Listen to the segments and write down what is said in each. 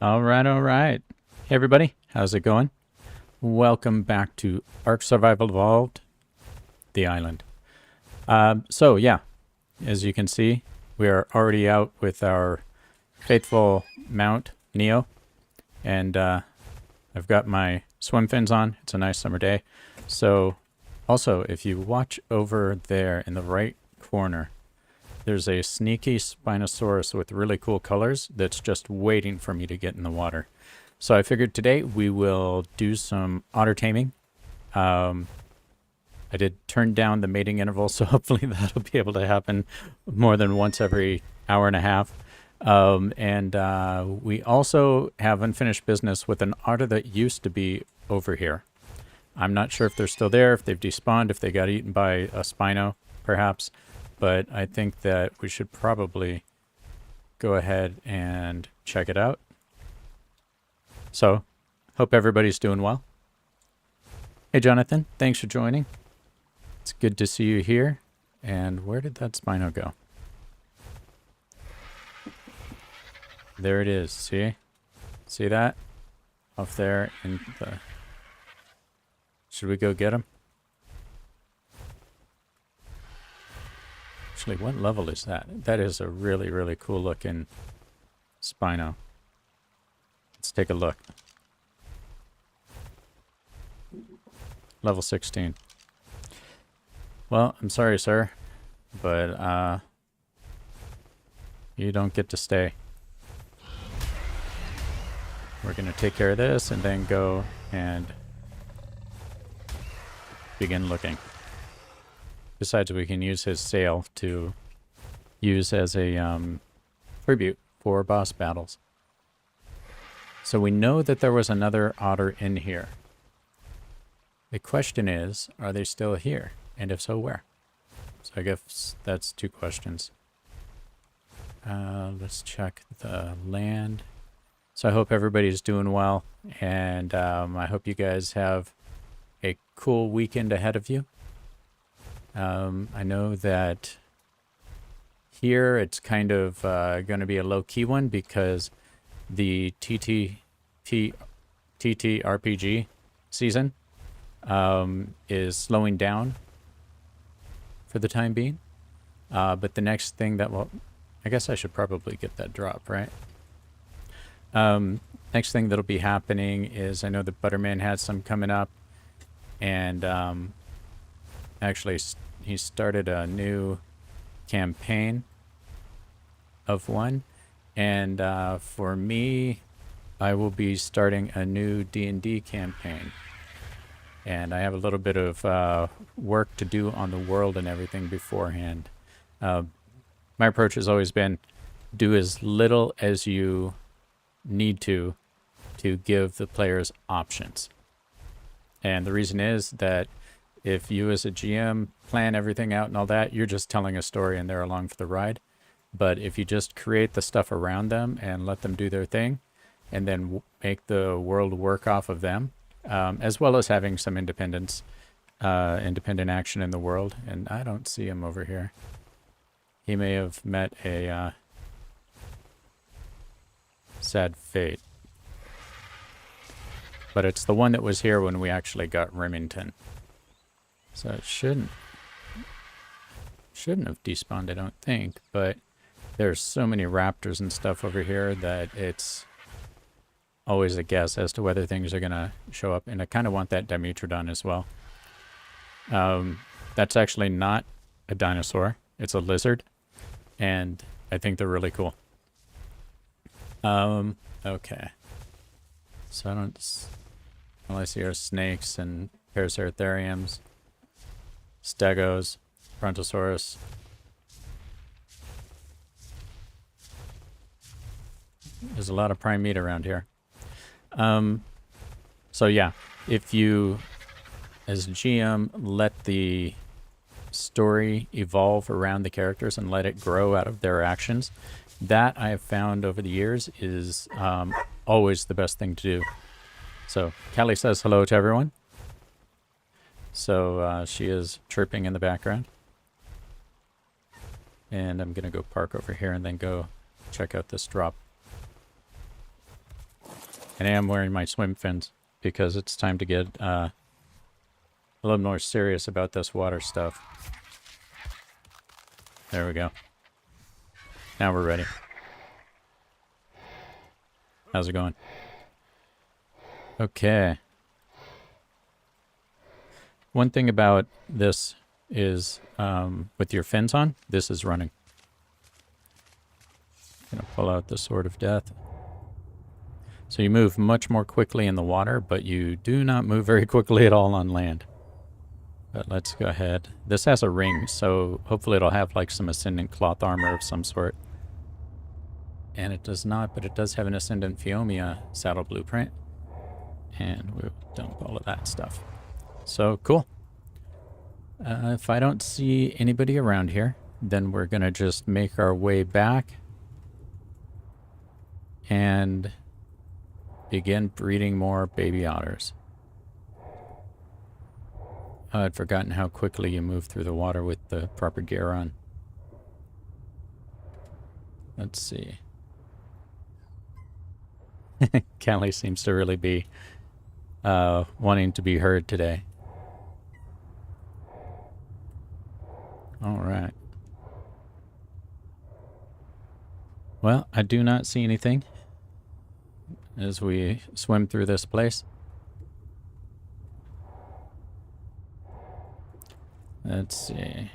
All right, all right. Hey, everybody. How's it going? Welcome back to ARK Survival Evolved, the island. Yeah, as you can see, we are already out with our faithful mount, Neo. And I've got my swim fins on. It's a nice summer day. So, also, if you watch over there in the right corner, there's a sneaky Spinosaurus with really cool colors that's just waiting for me to get in the water. So I figured today we will do some otter taming. I did turn down the mating interval, so hopefully that'll be able to happen more than once every hour and a half. We also have unfinished business with an otter that used to be over here. I'm not sure if they're still there, if they've despawned, if they got eaten by a Spino, perhaps. But I think that we should probably go ahead and check it out. So, hope everybody's doing well. Hey, Jonathan, thanks for joining. It's good to see you here. And where did that Spino go? There it is. See? See that? Off there in the... Should we go get him? Actually, what level is that? That is a really, really cool looking Spino. Let's take a look. Level 16. Well, I'm sorry, sir, but you don't get to stay. We're going to take care of this and then go and begin looking. Besides, we can use his sail to use as a tribute for boss battles. So we know that there was another otter in here. The question is, are they still here? And if so, where? So I guess that's two questions. Let's check the land. So I hope everybody's doing well. And I hope you guys have a cool weekend ahead of you. I know that here it's kind of going to be a low-key one because the TTRPG season is slowing down for the time being. But the next thing that will... I guess I should probably get that drop, right? Next thing that'll be happening is I know that Butterman has some coming up. And actually, he started a new campaign of one. And for me, I will be starting a new D&D campaign. And I have a little bit of work to do on the world and everything beforehand. My approach has always been do as little as you need to give the players options. And the reason is that if you as a GM plan everything out and all that, you're just telling a story and they're along for the ride. But if you just create the stuff around them and let them do their thing and then make the world work off of them, as well as having some independent action in the world. And I don't see him over here. He may have met a sad fate. But it's the one that was here when we actually got Remington. So it shouldn't have despawned, I don't think. But there's so many raptors and stuff over here that it's always a guess as to whether things are going to show up. And I kind of want that Dimetrodon as well. That's actually not a dinosaur. It's a lizard. And I think they're really cool. Okay. So I don't... All I see are snakes and Paraceratheriums, Stegos, Brontosaurus. There's a lot of prime meat around here. So yeah, if you, as a GM, let the story evolve around the characters and let it grow out of their actions, that I have found over the years is always the best thing to do. So Callie says hello to everyone. So she is chirping in the background. And I'm going to go park over here and then go check out this drop. And I am wearing my swim fins because it's time to get a little more serious about this water stuff. There we go. Now we're ready. How's it going? Okay. One thing about this is with your fins on, this is running. Gonna pull out the Sword of Death. So you move much more quickly in the water, but you do not move very quickly at all on land. But let's go ahead. This has a ring, so hopefully it'll have like some Ascendant cloth armor of some sort. And it does not, but it does have an Ascendant Phiomia saddle blueprint. And we'll dump all of that stuff. So, cool. If I don't see anybody around here, then we're going to just make our way back and begin breeding more baby otters. Oh, I'd forgotten how quickly you move through the water with the proper gear on. Let's see. Callie seems to really be wanting to be heard today. All right. Well, I do not see anything as we swim through this place. Let's see.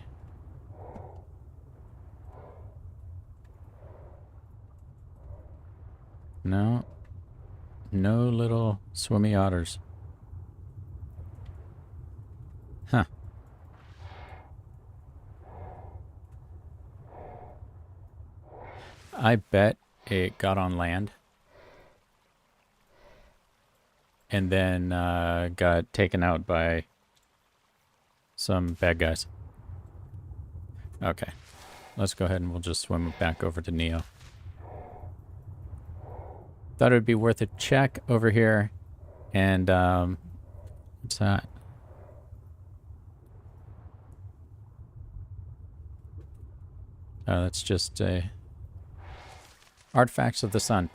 No. No little swimmy otters. Huh. I bet it got on land and then got taken out by some bad guys. Okay. Let's go ahead and we'll just swim back over to Neo. Thought it would be worth a check over here. And, what's that? Oh, that's just artifacts of the sun.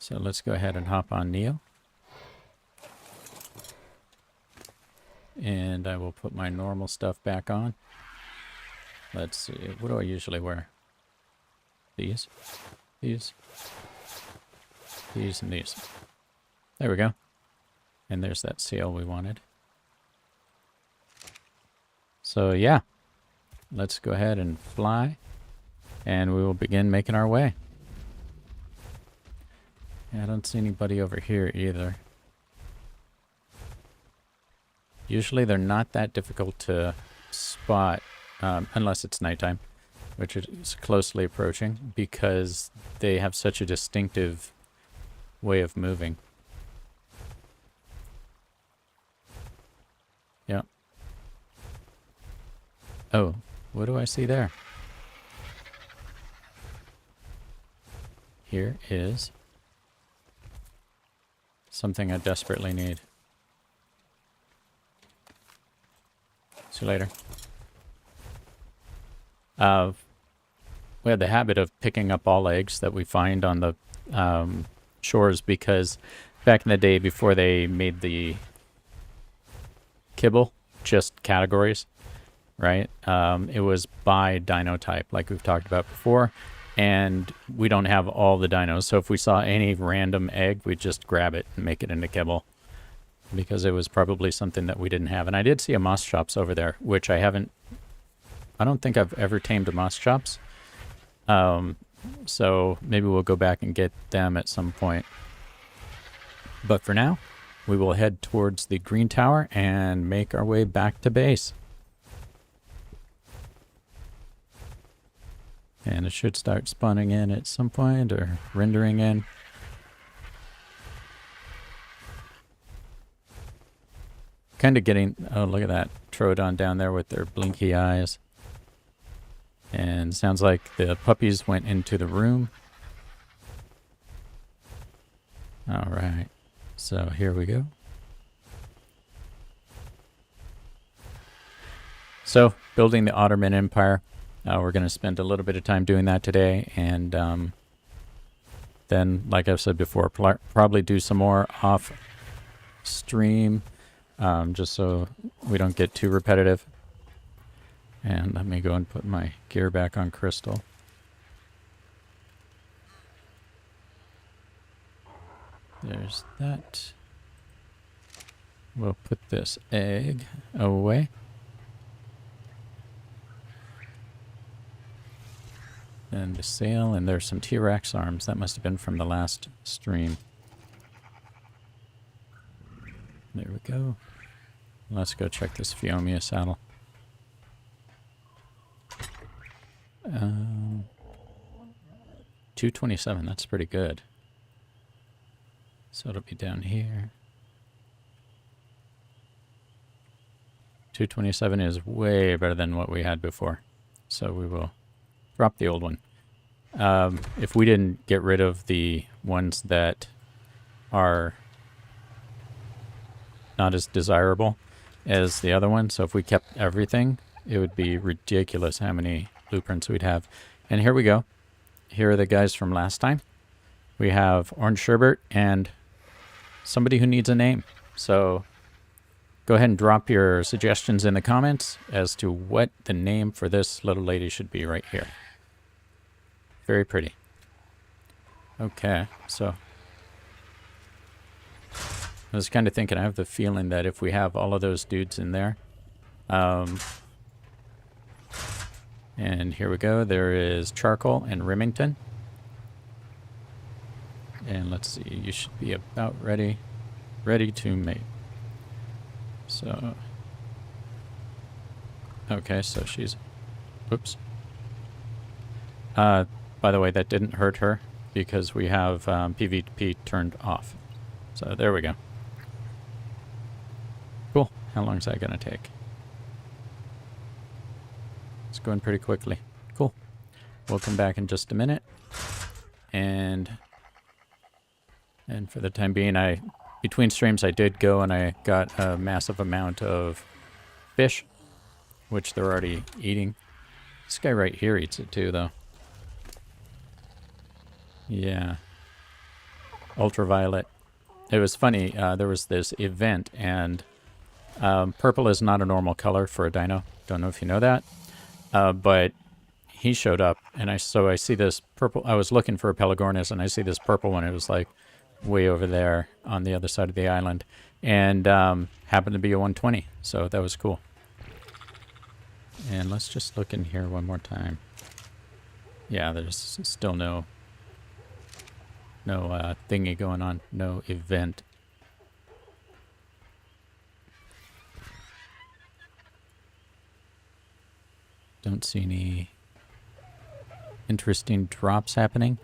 So let's go ahead and hop on Neo. And I will put my normal stuff back on. Let's see, what do I usually wear? These, these, and these. There we go. And there's that sail we wanted. So yeah, let's go ahead and fly. And we will begin making our way. Yeah, I don't see anybody over here either. Usually they're not that difficult to spot unless it's nighttime, which is closely approaching because they have such a distinctive way of moving. Yeah. Oh, what do I see there? Here is something I desperately need. See you later. We had the habit of picking up all eggs that we find on the shores because back in the day before they made the kibble, just categories, right? It was by dino type like we've talked about before. And we don't have all the dinos, so if we saw any random egg, we'd just grab it and make it into kibble. Because it was probably something that we didn't have. And I did see a Moschops over there, which I don't think I've ever tamed a Moschops. So maybe we'll go back and get them at some point. But for now, we will head towards the green tower and make our way back to base. And it should start spawning in at some point, or rendering in. Kind of getting... Oh, look at that. Troodon down there with their blinky eyes. And sounds like the puppies went into the room. Alright. So here we go. So, building the Otterman Empire. We're going to spend a little bit of time doing that today, and then, like I've said before, probably do some more off stream, just so we don't get too repetitive. And let me go and put my gear back on Crystal. There's that. We'll put this egg away. And the sail, and there's some T-Rex arms. That must have been from the last stream. There we go. Let's go check this Phiomia saddle. 227, that's pretty good. So it'll be down here. 227 is way better than what we had before. So we will drop the old one. If we didn't get rid of the ones that are not as desirable as the other one, so if we kept everything, it would be ridiculous how many blueprints we'd have. And here we go. Here are the guys from last time. We have Orange Sherbert and somebody who needs a name. So go ahead and drop your suggestions in the comments as to what the name for this little lady should be right here. Very pretty. Okay, so I was kind of thinking, I have the feeling that if we have all of those dudes in there, and here we go, there is Charcoal and Remington. And let's see, you should be about ready to mate. So, okay, so she's, oops. By the way, that didn't hurt her because we have PvP turned off. So there we go. Cool. How long is that going to take? It's going pretty quickly. Cool. We'll come back in just a minute. And for the time being, between streams I did go and I got a massive amount of fish, which they're already eating. This guy right here eats it too, though. Yeah. Ultraviolet. It was funny, there was this event, and purple is not a normal color for a dino. Don't know if you know that. But he showed up, and I see this purple. I was looking for a Pelagornis, and I see this purple one. It was like way over there on the other side of the island, and happened to be a 120, so that was cool. And let's just look in here one more time. Yeah, there's still no thingy going on, no event. Don't see any interesting drops happening.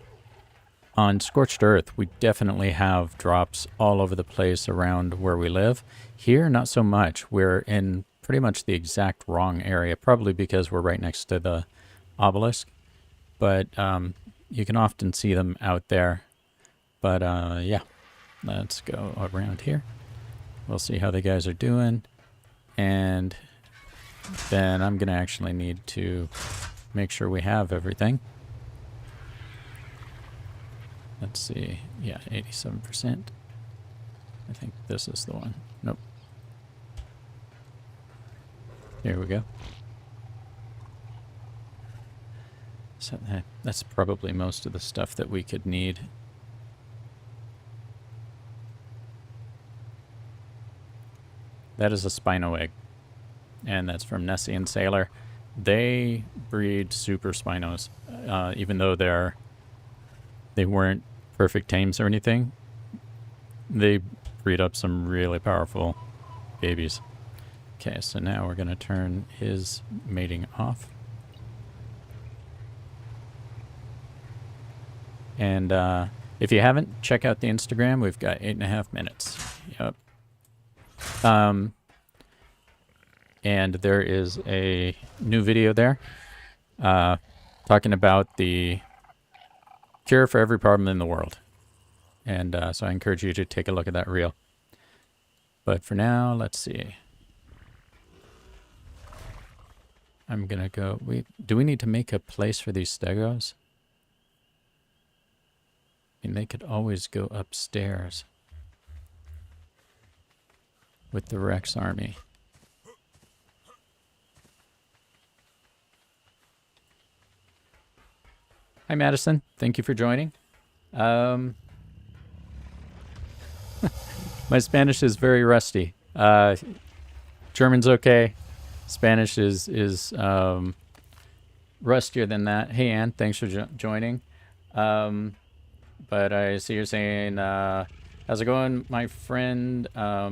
On Scorched Earth, we definitely have drops all over the place around where we live. Here, not so much. We're in pretty much the exact wrong area, probably because we're right next to the obelisk. But you can often see them out there. But yeah, let's go around here. We'll see how the guys are doing. And then I'm going to actually need to make sure we have everything. Let's see. Yeah, 87%. I think this is the one. Nope. Here we go. So that's probably most of the stuff that we could need. That is a Spino egg. And that's from Nessie and Sailor. They breed super Spinos. Even though they weren't perfect tames or anything, they breed up some really powerful babies. Okay, so now we're going to turn his mating off. And if you haven't, check out the Instagram. We've got 8.5 minutes. Yep. And there is a new video there talking about the cure for every problem in the world. And so I encourage you to take a look at that reel. But for now, let's see. I'm going to go... Do we need to make a place for these stegos? mean, they could always go upstairs with the Rex army. Hi, Madison. Thank you for joining. My Spanish is very rusty. German's okay. Spanish is rustier than that. Hey, Ann, thanks for joining. But I see you're saying, how's it going, my friend? I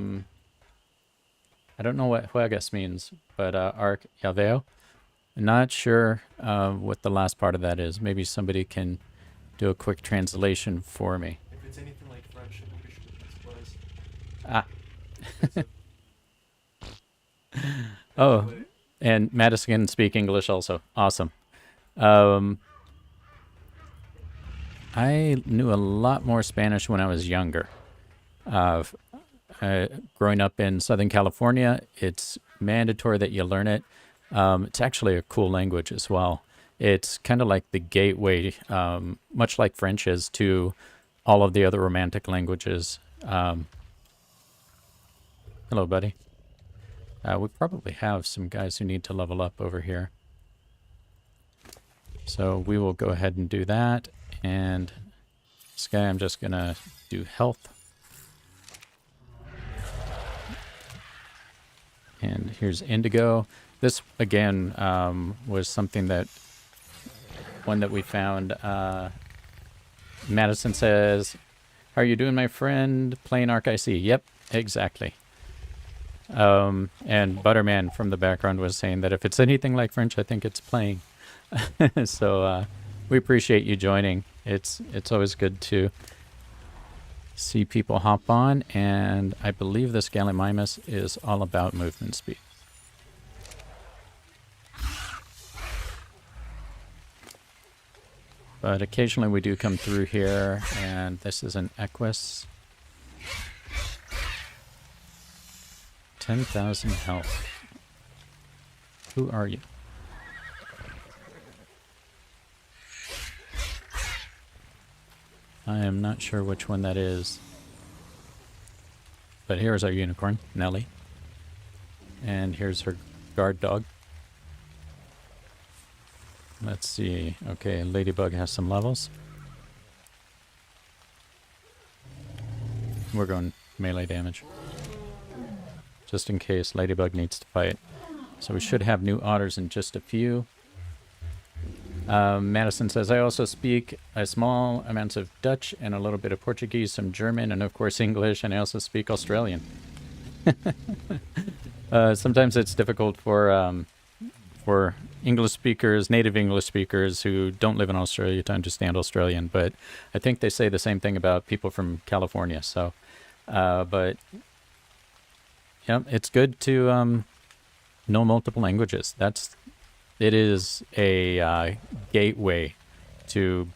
don't know what juegas means, but ARK, ya veo. Not sure what the last part of that is. Maybe somebody can do a quick translation for me. If it's anything like French, English, Ah. Oh, and Madison can speak English also. Awesome. I knew a lot more Spanish when I was younger. Growing up in Southern California, it's mandatory that you learn it. It's actually a cool language as well. It's kind of like the gateway, much like French is, to all of the other Romantic languages. Hello, buddy. We probably have some guys who need to level up over here. So we will go ahead and do that. And this guy, I'm just going to do health. And here's Indigo. This, again, was something that, one that we found. Madison says, how are you doing, my friend? Playing ARK IC. Yep, exactly. And Butterman from the background was saying that if it's anything like French, I think it's playing. So we appreciate you joining. It's always good to see people hop on, and I believe this Gallimimus is all about movement speed. But occasionally we do come through here, and this is an Equus. 10,000 health. Who are you? I am not sure which one that is. But here's our unicorn, Nelly. And here's her guard dog. Let's see. Okay, Ladybug has some levels. We're going melee damage, just in case Ladybug needs to fight. So we should have new otters in just a few. Madison says, I also speak a small amounts of Dutch and a little bit of Portuguese, some German, and of course English, and I also speak Australian. Sometimes it's difficult for English speakers, native English speakers who don't live in Australia to understand Australian, but I think they say the same thing about people from California. So, but yeah, it's good to know multiple languages. It is a gateway to,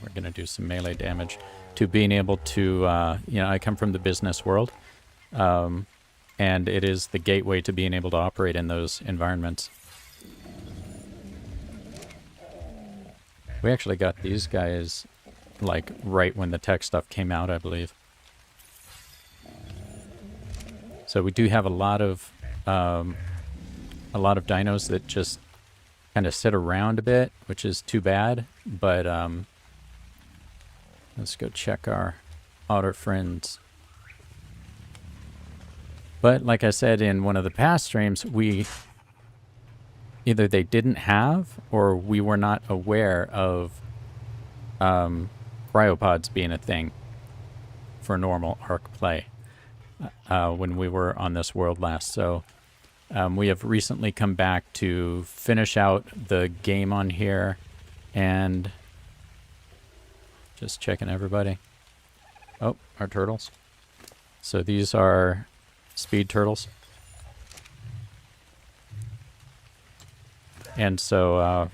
we're going to do some melee damage, to being able to, I come from the business world, and it is the gateway to being able to operate in those environments. We actually got these guys, like, right when the tech stuff came out, I believe. So we do have a lot of dinos that just kind of sit around a bit, which is too bad. But let's go check our otter friends. But like I said in one of the past streams, either they didn't have, or we were not aware of cryopods being a thing for normal ARK play when we were on this world last. So we have recently come back to finish out the game on here, and just checking everybody. Oh, our turtles. So these are speed turtles. And so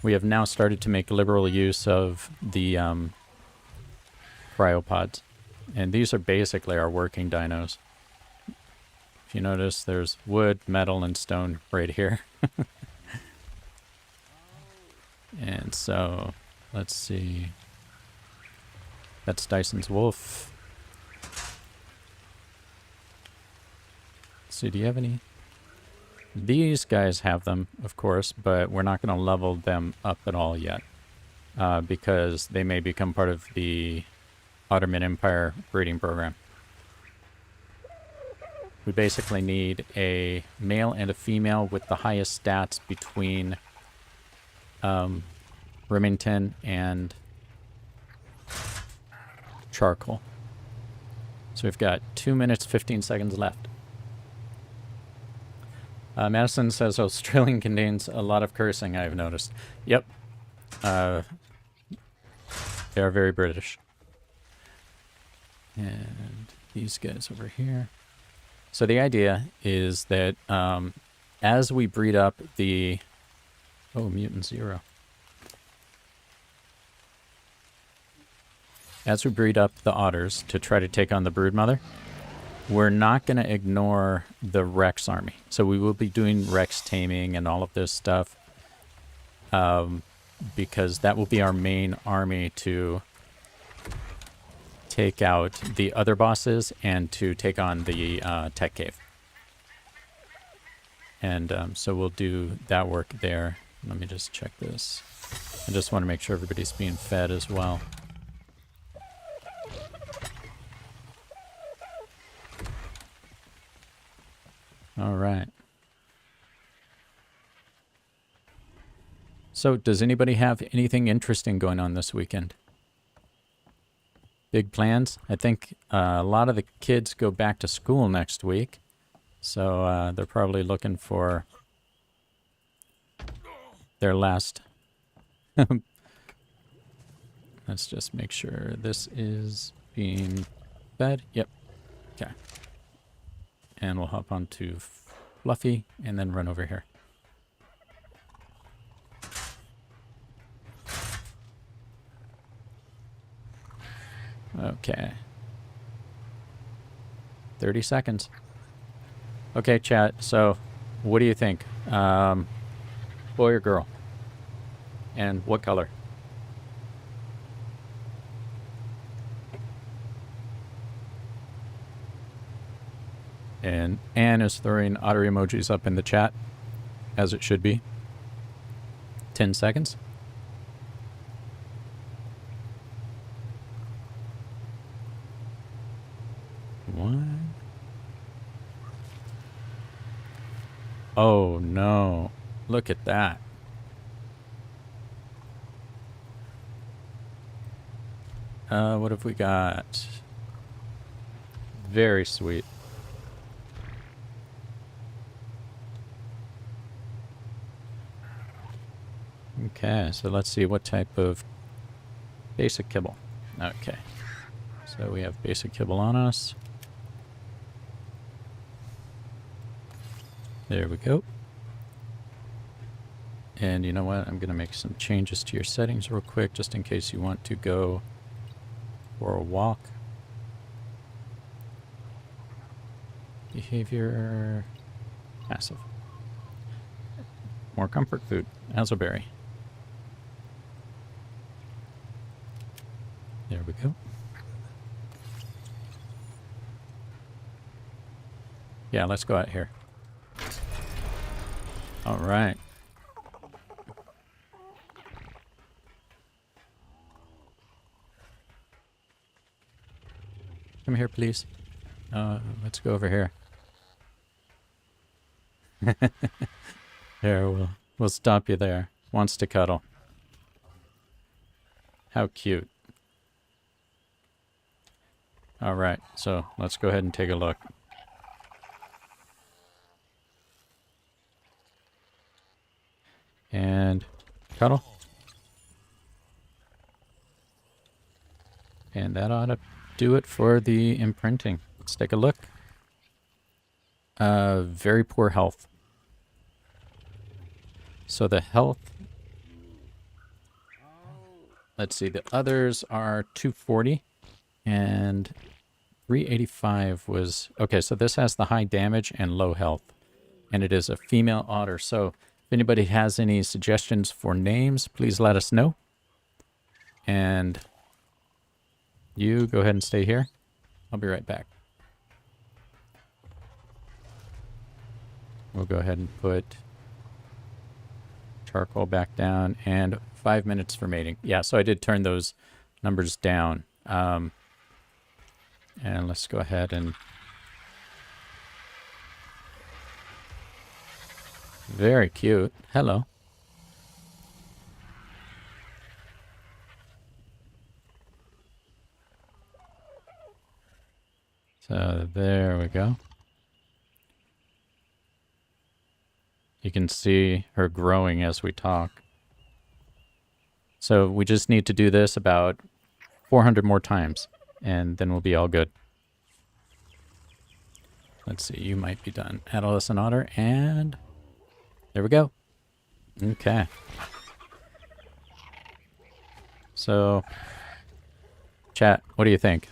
we have now started to make liberal use of the cryopods. And these are basically our working dinos. If you notice, there's wood, metal, and stone right here. And so Let's see. That's Dyson's wolf. Let's see, do you have any? These guys have them, of course, but we're not going to level them up at all yet. Because they may become part of the Otterman Empire breeding program. We basically need a male and a female with the highest stats between Remington and Charcoal. So we've got 2 minutes, 15 seconds left. Madison says Australian contains a lot of cursing, I've noticed. Yep. They are very British. And these guys over here. So the idea is that as we breed up the... Oh, mutant 0. As we breed up the otters to try to take on the broodmother, we're not going to ignore the Rex army. So we will be doing Rex taming and all of this stuff. Because that will be our main army to take out the other bosses and to take on the tech cave. And so we'll do that work there. Let me just check this. I just want to make sure everybody's being fed as well. All right. So, does anybody have anything interesting going on this weekend? Big plans? I think a lot of the kids go back to school next week. So, they're probably looking for their last... Let's just make sure this is being fed. Yep. Okay. And we'll hop onto Fluffy and then run over here. Okay. 30 seconds. Okay, chat. So, what do you think? Boy or girl? And what color? And Anne is throwing otter emojis up in the chat, as it should be. 10 seconds. One. Oh no. Look at that. What have we got? Very sweet. Okay, so let's see what type of basic kibble. Okay. So we have basic kibble on us. There we go. And you know what? I'm going to make some changes to your settings real quick, just in case you want to go for a walk. Behavior. Passive. More comfort food. Hazelberry. There we go. Yeah, let's go out here. All right. Come here, please. Let's go over here. There, we'll stop you there. Wants to cuddle. How cute. All right, so let's go ahead and take a look. And cuddle. And that ought to do it for the imprinting. Let's take a look. Very poor health. So the health... Let's see, the others are 240. And 385 was... Okay, so this has the high damage and low health. And it is a female otter. So if anybody has any suggestions for names, please let us know. And you go ahead and stay here. I'll be right back. We'll go ahead and put charcoal back down and 5 minutes for mating. Yeah, so I did turn those numbers down. And let's go ahead and... Very cute. Hello. So there we go. You can see her growing as we talk. So we just need to do this about 400 more times, and then we'll be all good. Let's see, you might be done. Adolescent otter, and there we go. Okay. So, chat, what do you think?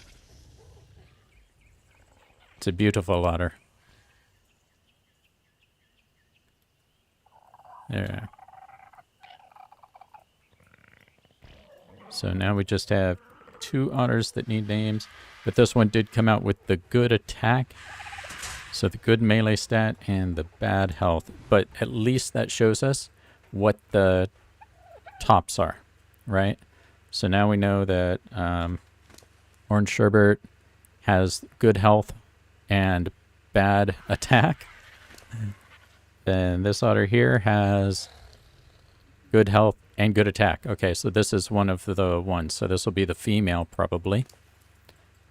It's a beautiful otter. There. So now we just have 2 otters that need names, but this one did come out with the good attack, so the good melee stat and the bad health, but at least that shows us what the tops are, right? So now we know that Orange Sherbert has good health and bad attack. Then this otter here has good health and good attack. Okay, so this is one of the ones. So this will be the female probably.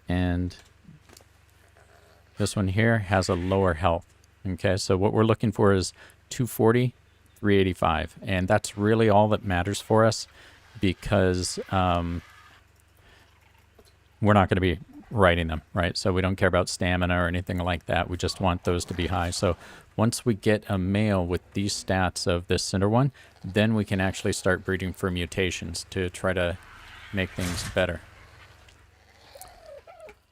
And this one here has a lower health. Okay, so what we're looking for is 240, 385. And that's really all that matters for us because we're not going to be riding them, right? So we don't care about stamina or anything like that. We just want those to be high. So once we get a male with these stats of this cinder one, then we can actually start breeding for mutations to try to make things better.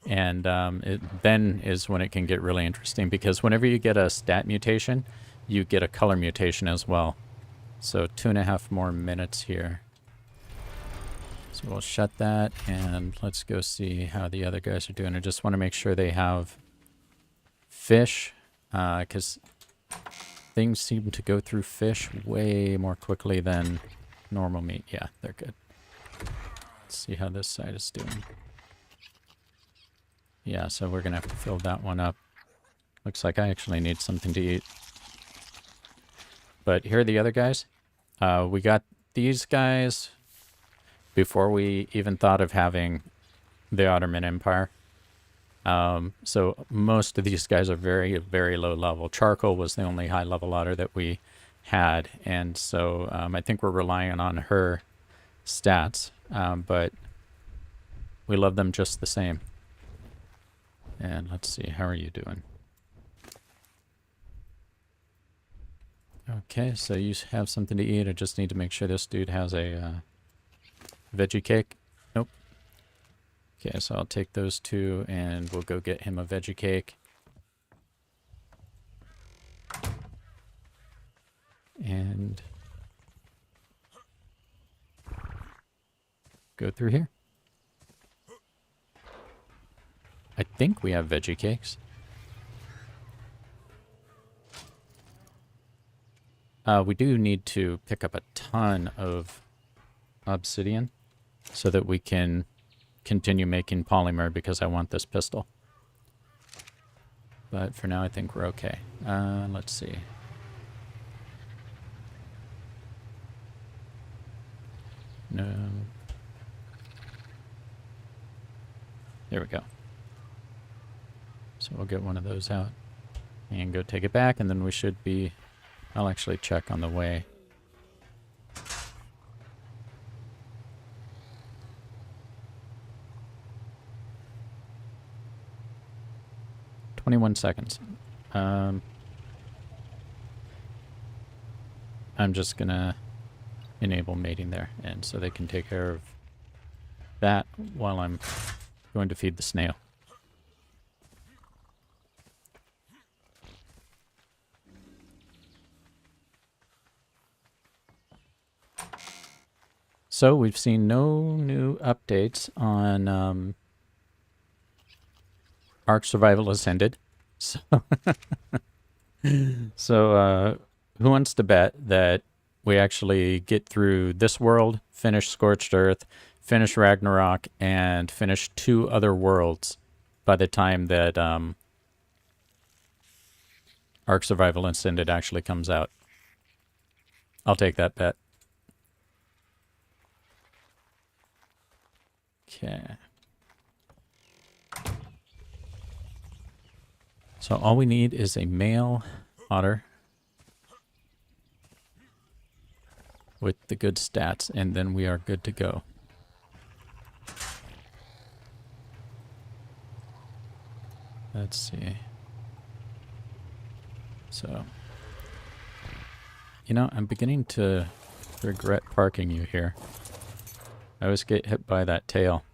And it then is when it can get really interesting, because whenever you get a stat mutation, you get a color mutation as well. So 2.5 more minutes here. So we'll shut that and let's go see how the other guys are doing. I just want to make sure they have fish, because things seem to go through fish way more quickly than normal meat. Yeah, they're good. Let's see how this side is doing. Yeah, so we're going to have to fill that one up. Looks like I actually need something to eat. But here are the other guys. We got these guys before we even thought of having the Otterman Empire. So most of these guys are very, very low level. Charcoal was the only high level otter that we had. And so I think we're relying on her stats. But we love them just the same. And let's see, how are you doing? Okay, so you have something to eat. I just need to make sure this dude has a veggie cake. Nope. Okay, so I'll take those 2 and we'll go get him a veggie cake. And go through here. I think we have veggie cakes. We do need to pick up a ton of obsidian so that we can continue making polymer, because I want this pistol. But for now, I think we're okay. Let's see. No. There we go. So we'll get one of those out and go take it back, and then we should be... I'll actually check on the way. "21 seconds. I'm just gonna enable mating there, and so they can take care of that while I'm going to feed the snail. So we've seen no new updates on ARK Survival Ascended. So, who wants to bet that we actually get through this world, finish Scorched Earth, finish Ragnarok, and finish 2 other worlds by the time that ARK Survival Ascended actually comes out? I'll take that bet. Okay. So all we need is a male otter with the good stats, and then we are good to go. Let's see. So, you know, I'm beginning to regret parking you here. I always get hit by that tail.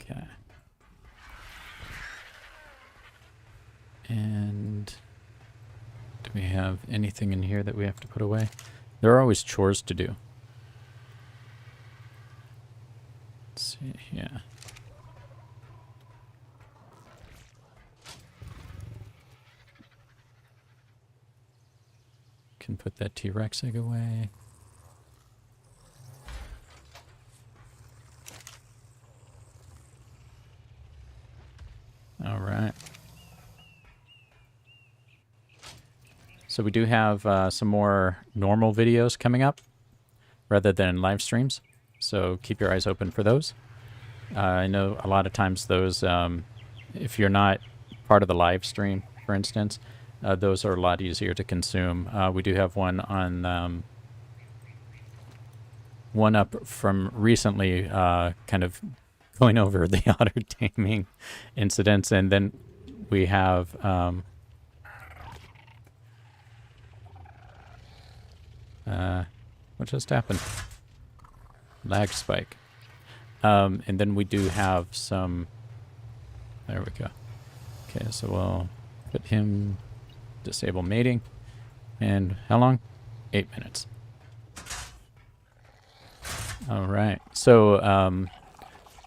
Okay. And do we have anything in here that we have to put away? There are always chores to do. Let's see, yeah. Can put that T-Rex egg away. All right. So we do have some more normal videos coming up rather than live streams. So keep your eyes open for those. I know a lot of times those, if you're not part of the live stream, for instance, those are a lot easier to consume. We do have one on one up from recently, kind of going over the otter taming incidents, and then we have what just happened? Lag spike. And then we do have some. There we go. Okay, so we'll put him. Disable mating. And how long? 8 minutes. All right. So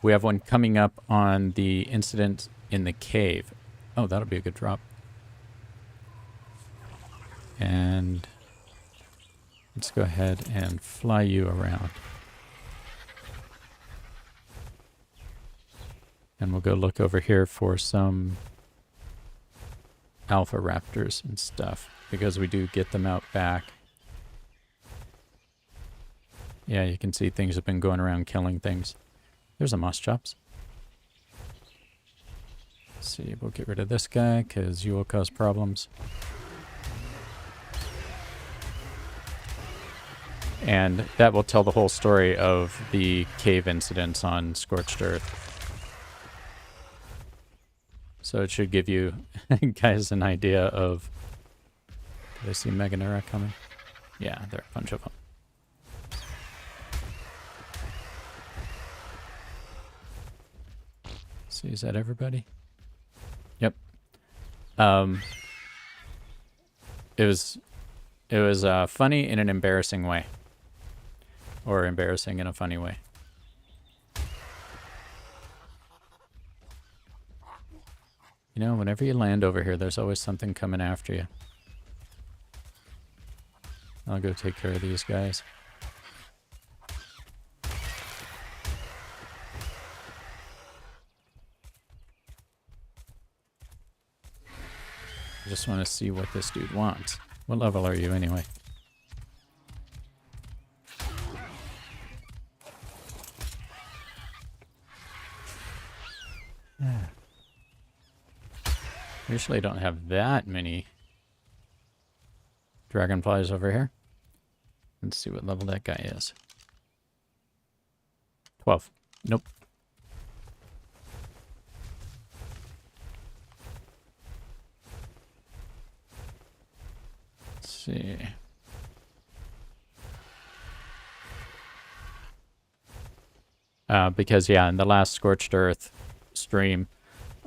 we have one coming up on the incident in the cave. Oh, that'll be a good drop. And let's go ahead and fly you around. And we'll go look over here for some alpha raptors and stuff, because we do get them out back. Yeah, you can see things have been going around killing things. There's a moss chops. Let's see, we'll get rid of this guy because you will cause problems. And that will tell the whole story of the cave incidents on Scorched Earth. So it should give you guys an idea of... Do I see Meganera coming? Yeah, there are a bunch of them. See, is that everybody? Yep. It was funny in an embarrassing way. Or embarrassing in a funny way. You know, whenever you land over here, there's always something coming after you. I'll go take care of these guys. I just want to see what this dude wants. What level are you anyway? Usually don't have that many dragonflies over here. Let's see what level that guy is. 12. Nope. Let's see. Because, yeah, in the last Scorched Earth stream,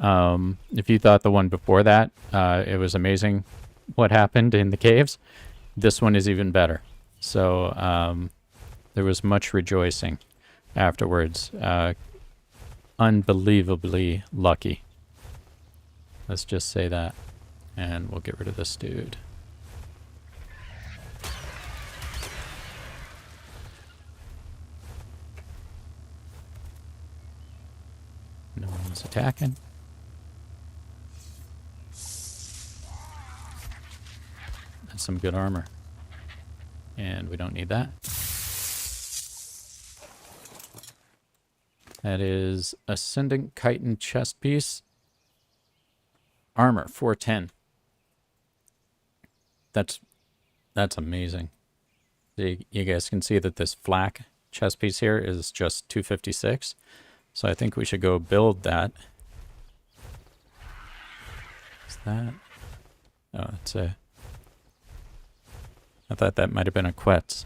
if you thought the one before that, it was amazing what happened in the caves, this one is even better. So there was much rejoicing afterwards. Unbelievably lucky. Let's just say that. And we'll get rid of this dude. No one's attacking. That's some good armor. And we don't need that. That is Ascendant Chitin chest piece. Armor 410. That's amazing. You guys can see that this flak chest piece here is just 256. So I think we should go build that. Is that? Oh, it's a... I thought that might have been a quetz.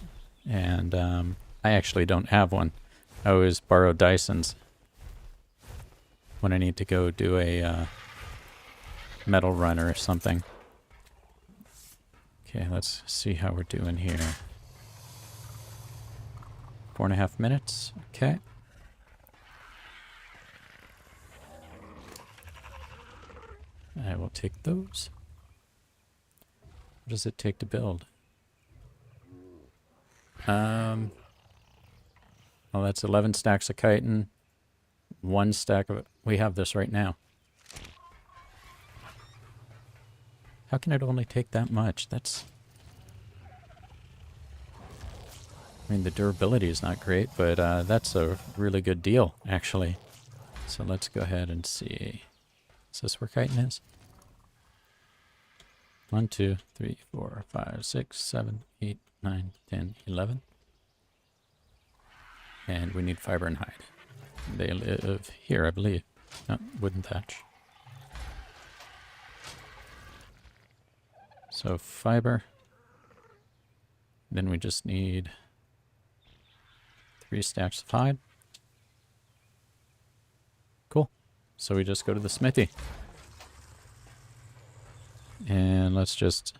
And I actually don't have one. I always borrow Dyson's when I need to go do a metal run or something. Okay, let's see how we're doing here. 4.5 minutes. Okay. I will take those. What does it take to build? Well, that's 11 stacks of chitin. 1 stack of it. We have this right now. How can it only take that much? That's... I mean, the durability is not great, but that's a really good deal, actually. So let's go ahead and see. Is this where chitin is? 1, 2, 3, 4, 5, 6, 7, 8, 9, 10, 11. And we need fiber and hide. They live here, I believe. No, wooden thatch. So fiber. Then we just need 3 stacks of hide. Cool. So we just go to the smithy. And let's just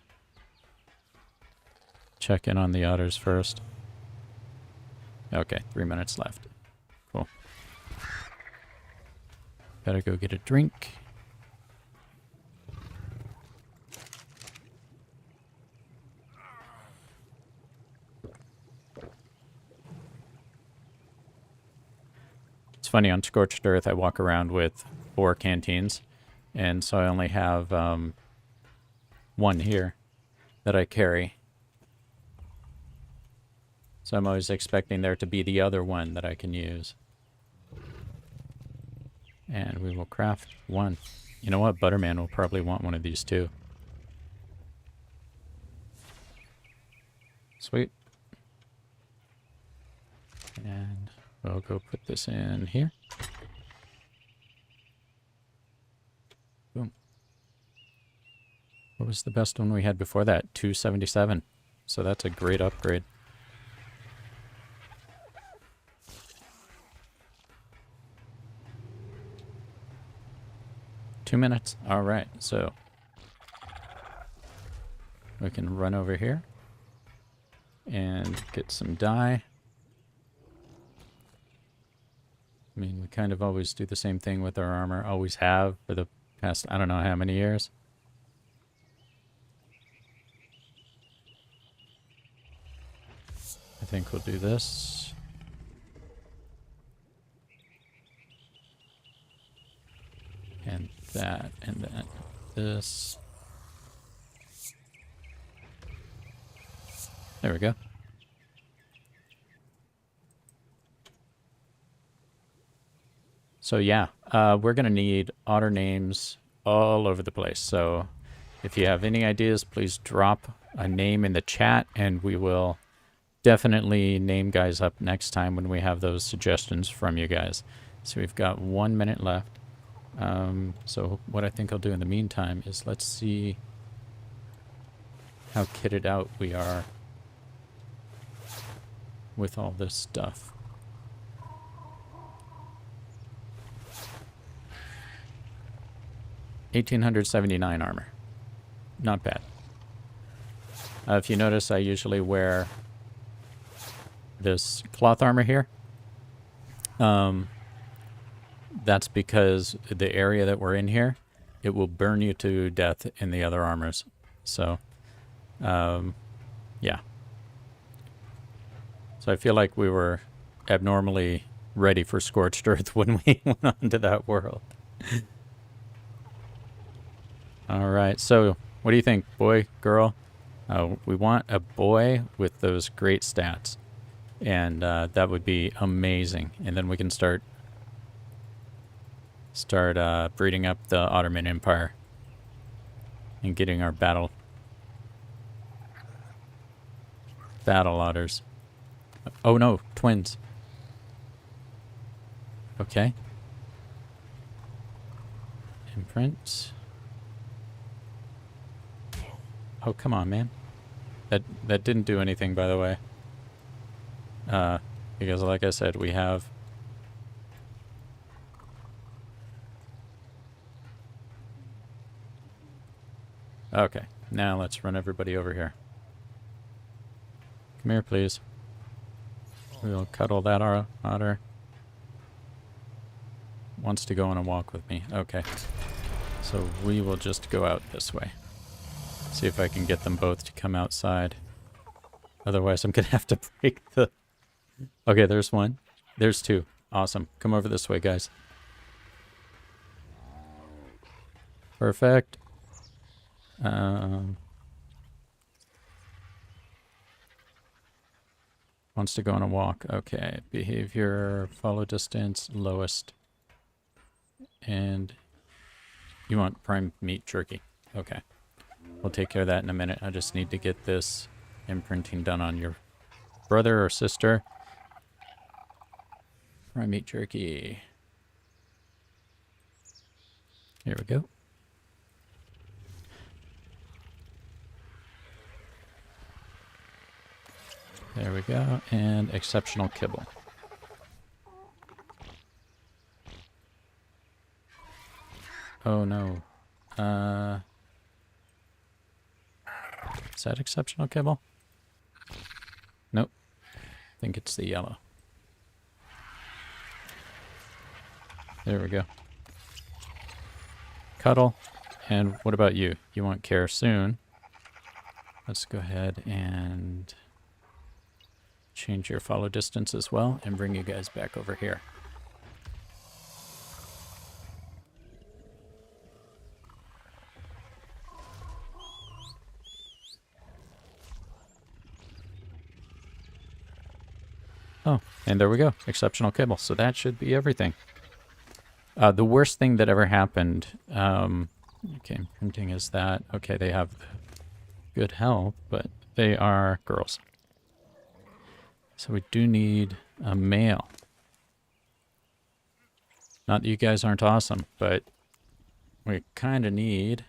check in on the otters first. Okay, 3 minutes left. Cool. Better go get a drink. It's funny, on Scorched Earth I walk around with 4 canteens, and so I only have one here that I carry. So I'm always expecting there to be the other one that I can use. And we will craft one. You know what? Butterman will probably want one of these too. Sweet. And we'll go put this in here. Boom. What was the best one we had before that? 277. So that's a great upgrade. Two minutes. All right, so we can run over here and get some dye. I mean, we kind of always do the same thing with our armor. Always have for the past, I don't know how many years. I think we'll do this. And that, and then this. There we go. So yeah, we're going to need otter names all over the place. So if you have any ideas, please drop a name in the chat and we will definitely name guys up next time when we have those suggestions from you guys. So we've got 1 minute left. So what I think I'll do in the meantime is let's see how kitted out we are with all this stuff. 1879 armor. Not bad. If you notice, I usually wear this cloth armor here. That's because the area that we're in here, it will burn you to death in the other armors. So, yeah. So I feel like we were abnormally ready for Scorched Earth when we went on to that world. All right, so what do you think, boy, girl? We want a boy with those great stats, and that would be amazing. And then we can start breeding up the Ottoman Empire and getting our battle otters. Oh no, twins. Okay. Imprint. Oh, come on, man. That didn't do anything, by the way. Because like I said, we have... Okay, now let's run everybody over here. Come here, please. We'll cuddle that otter. Wants to go on a walk with me. Okay. So we will just go out this way. See if I can get them both to come outside. Otherwise, I'm going to have to break the... Okay, there's one. There's two. Awesome. Come over this way, guys. Perfect. Wants to go on a walk. Okay. Behavior, follow distance, lowest. And you want prime meat jerky. Okay. We'll take care of that in a minute. I just need to get this imprinting done on your brother or sister. Prime meat jerky. Here we go. There we go. And exceptional kibble. Oh no. Is that exceptional kibble? Nope. I think it's the yellow. There we go. Cuddle. And what about you? You want care soon. Let's go ahead and change your follow distance as well and bring you guys back over here. Oh, and there we go. Exceptional kibble. So that should be everything. The worst thing that ever happened, okay, printing is that, okay, they have good health, but they are girls. So we do need a male. Not that you guys aren't awesome, but we kind of need...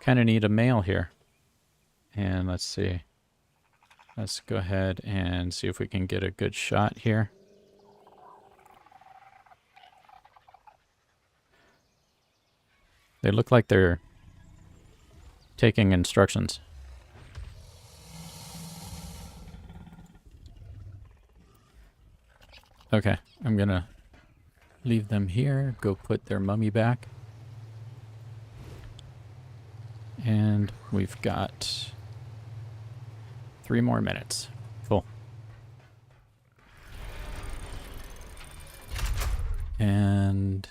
a male here. And let's see. Let's go ahead and see if we can get a good shot here. They look like they're taking instructions. Okay, I'm gonna leave them here, go put their mummy back. And we've got 3 more minutes. Cool. And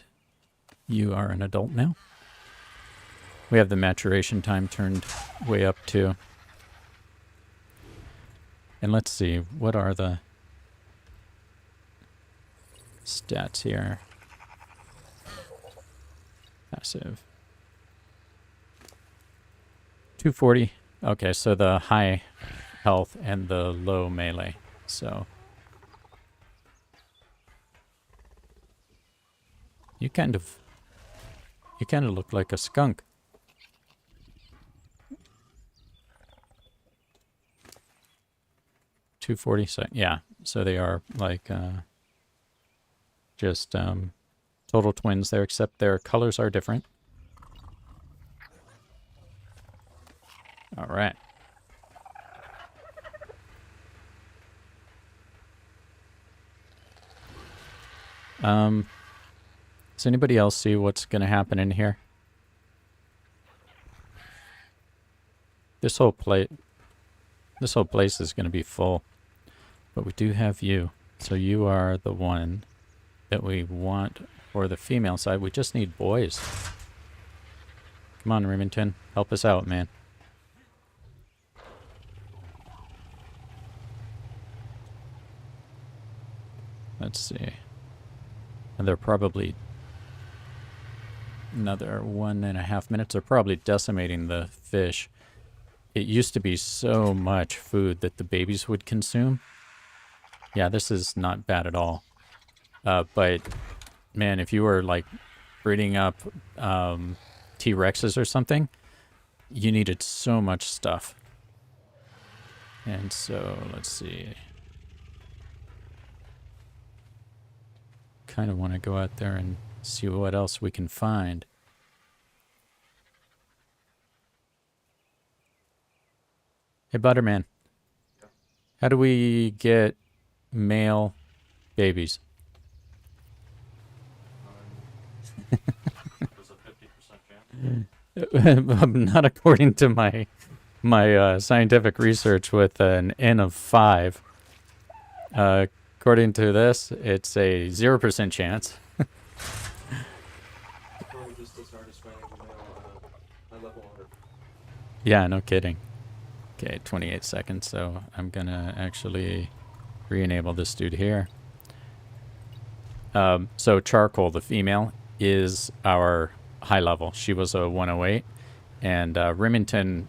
you are an adult now. We have the maturation time turned way up too. And let's see, what are the stats here? Passive. 240. Okay, so the high health and the low melee. So you kind of look like a skunk. $240. So yeah, so they are like just Total twins there, except their colors are different. All right. Does anybody else see what's going to happen in here? This whole place is going to be full. But we do have you. So you are the one that we want for the female side. We just need boys. Come on, Remington. Help us out, man. Let's see. And they're probably another 1.5 minutes. They're probably decimating the fish. It used to be so much food that the babies would consume. Yeah, this is not bad at all. But, man, if you were, like, breeding up T-Rexes or something, you needed so much stuff. And so, let's see. Kind of want to go out there and see what else we can find. Hey, Butterman. Yeah. How do we get male babies? There's a 50% chance. Not according to my scientific research with an N of 5. According to this, it's a 0% chance. Probably just as hard as finding a male high-level otter. Yeah, no kidding. Okay, 28 seconds, so I'm gonna actually re-enable this dude here. So Charcoal, the female, is our high level. She was a 108, and Remington,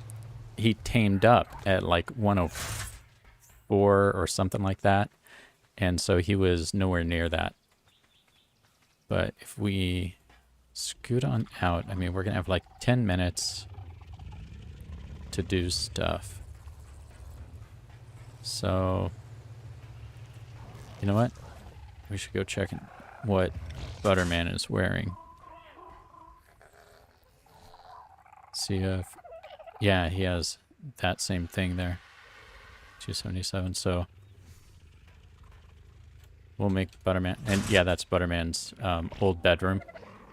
he tamed up at like 104 or something like that, and so he was nowhere near that. But if we scoot on out, I mean, we're gonna have like 10 minutes to do stuff. So, you know what? We should go check what Butterman is wearing. See if... Yeah, he has that same thing there. 277, so... We'll make Butterman... And yeah, that's Butterman's old bedroom.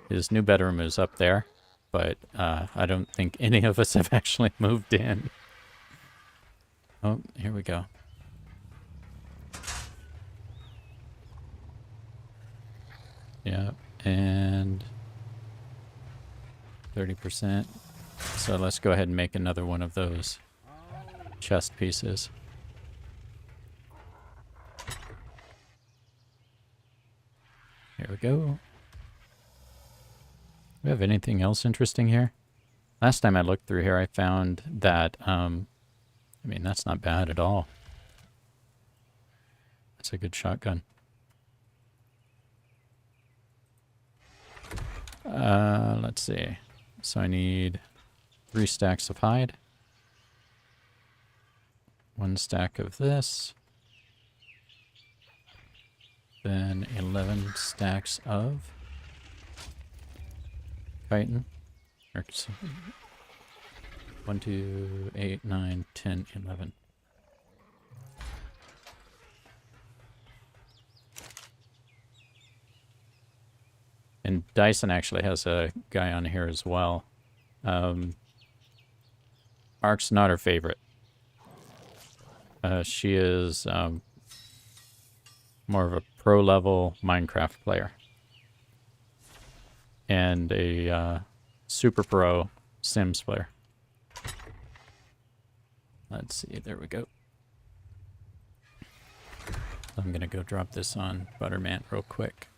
His new bedroom is up there, but I don't think any of us have actually moved in. Oh, here we go. Yeah, and 30%. So let's go ahead and make another one of those chest pieces. Here we go. Do we have anything else interesting here? Last time I looked through here, I found that, I mean, that's not bad at all. That's a good shotgun. Let's see. So I need 3 stacks of hide. 1 stack of this. Then 11 stacks of chitin. 1, 2, 8, 9, 10, 11. And Dyson actually has a guy on here as well. ARK's not her favorite. She is more of a pro-level Minecraft player. And a super pro Sims player. Let's see, there we go. I'm gonna go drop this on Butterman real quick.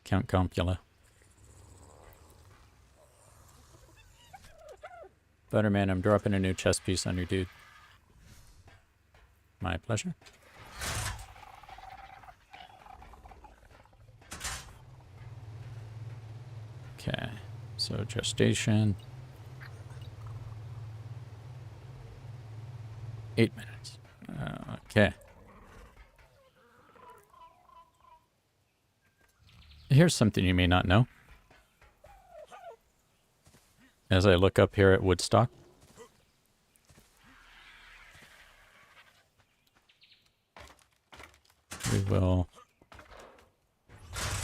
Count Compula. Butterman, I'm dropping a new chest piece on your dude. My pleasure. Okay, so gestation. 8 minutes. Okay. Here's something you may not know. As I look up here at Woodstock, we will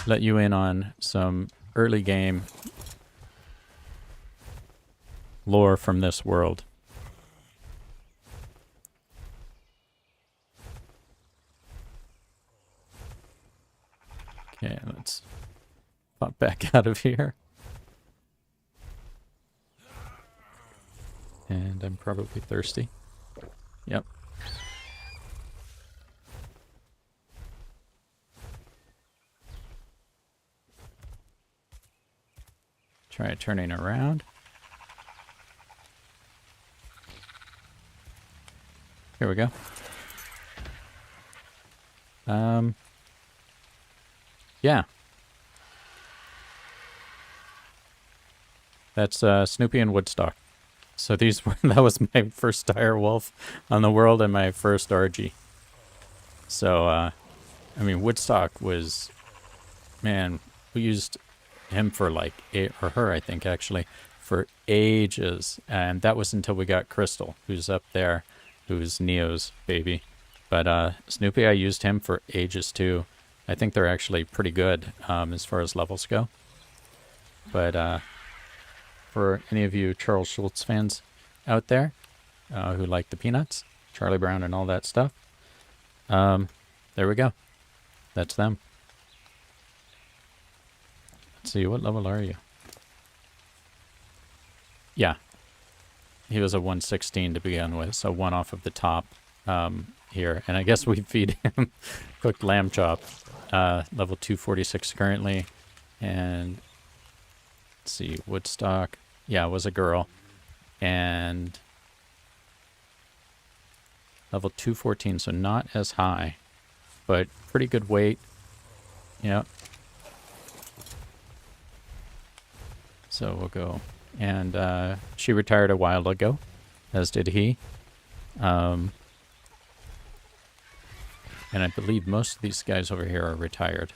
let you in on some early game lore from this world. Okay, let's pop back out of here. And I'm probably thirsty. Yep. Try turning around. Here we go. Yeah. That's Snoopy and Woodstock. So these were, that was my first dire wolf on the world and my first RG. So, I mean, Woodstock was, man, we used him for like, or her, I think, actually, for ages. And that was until we got Crystal, who's up there, who's Neo's baby. But Snoopy, I used him for ages too. I think they're actually pretty good as far as levels go. But for any of you Charles Schultz fans out there who like the Peanuts, Charlie Brown and all that stuff, there we go. That's them. Let's see, what level are you? Yeah. He was a 116 to begin with, so one off of the top here. And I guess we feed him cooked lamb chop. Level 246 currently. And let's see, Woodstock. Yeah, it was a girl. And level 214, so not as high, but pretty good weight. Yep. So we'll go. And she retired a while ago, as did he. And I believe most of these guys over here are retired.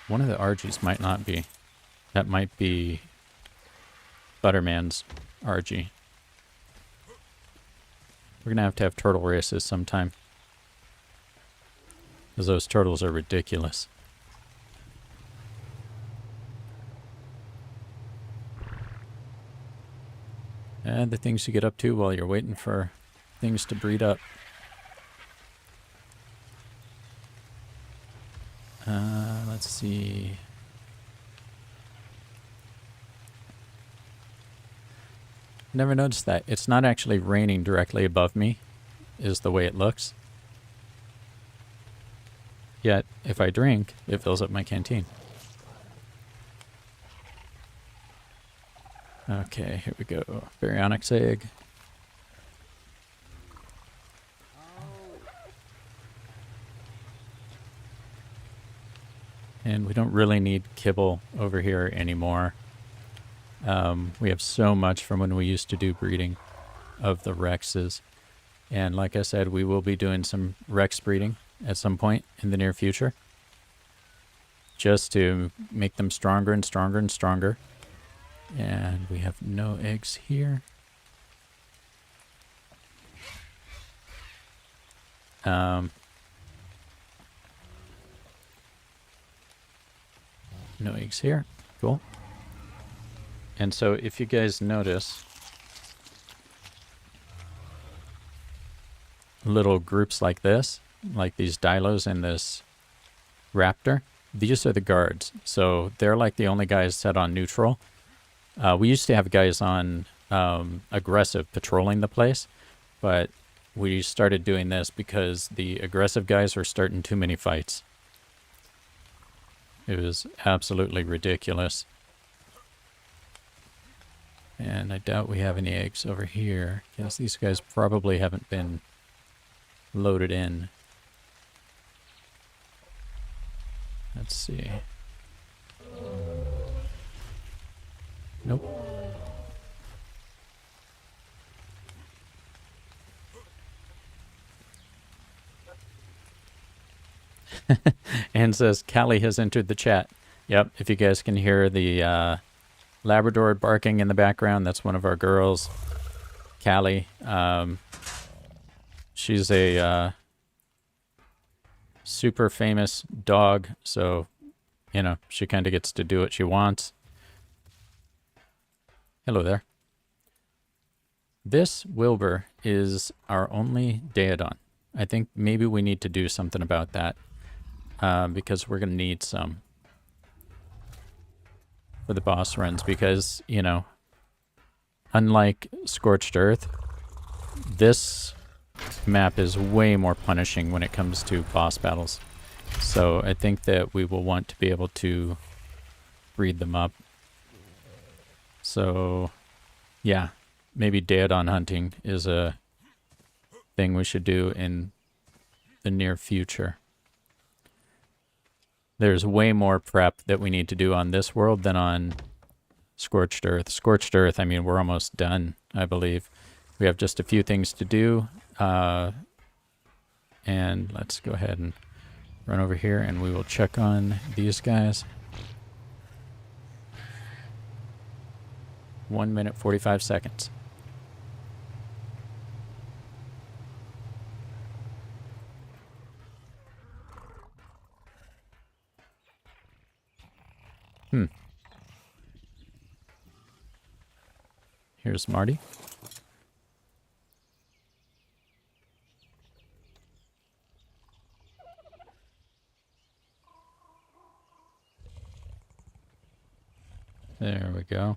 One of the RGs might not be. That might be Butterman's RG. We're going to have turtle races sometime. Because those turtles are ridiculous. And the things you get up to while you're waiting for things to breed up. Let's see. Never noticed that. It's not actually raining directly above me, is the way it looks. Yet, if I drink, it fills up my canteen. Okay, here we go. Baryonyx egg. And we don't really need kibble over here anymore. We have so much from when we used to do breeding of the Rexes. And like I said, we will be doing some Rex breeding at some point in the near future. Just to make them stronger and stronger and stronger. And we have no eggs here. No eggs here. Cool. And so if you guys notice, little groups like this, like these Dilos and this Raptor, these are the guards. So they're like the only guys set on neutral. We used to have guys on aggressive patrolling the place, but we started doing this because the aggressive guys were starting too many fights. It was absolutely ridiculous. And I doubt we have any eggs over here, because these guys probably haven't been loaded in. Let's see. Nope. And says, Callie has entered the chat. Yep, if you guys can hear the Labrador barking in the background, that's one of our girls, Callie. She's a super famous dog, so, you know, she kind of gets to do what she wants. Hello there. This Wilbur is our only Daedon. I think maybe we need to do something about that because we're going to need some for the boss runs because, you know, unlike Scorched Earth, this map is way more punishing when it comes to boss battles. So I think that we will want to be able to breed them up. So, yeah, maybe Daedon hunting is a thing we should do in the near future. There's way more prep that we need to do on this world than on Scorched Earth. Scorched Earth, I mean, we're almost done, I believe. We have just a few things to do. And let's go ahead and run over here and we will check on these guys. 1 minute, 45 seconds. Here's Marty. There we go.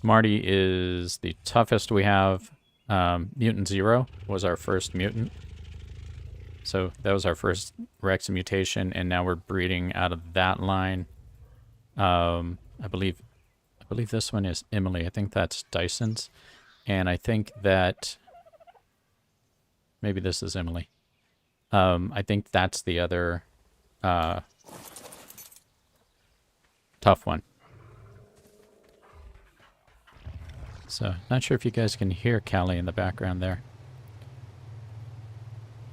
Marty is the toughest we have. Mutant Zero was our first mutant. So that was our first Rex mutation, and now we're breeding out of that line. I believe this one is Emily. I think that's Dyson's. And I think that maybe this is Emily. I think that's the other tough one. So, not sure if you guys can hear Callie in the background there.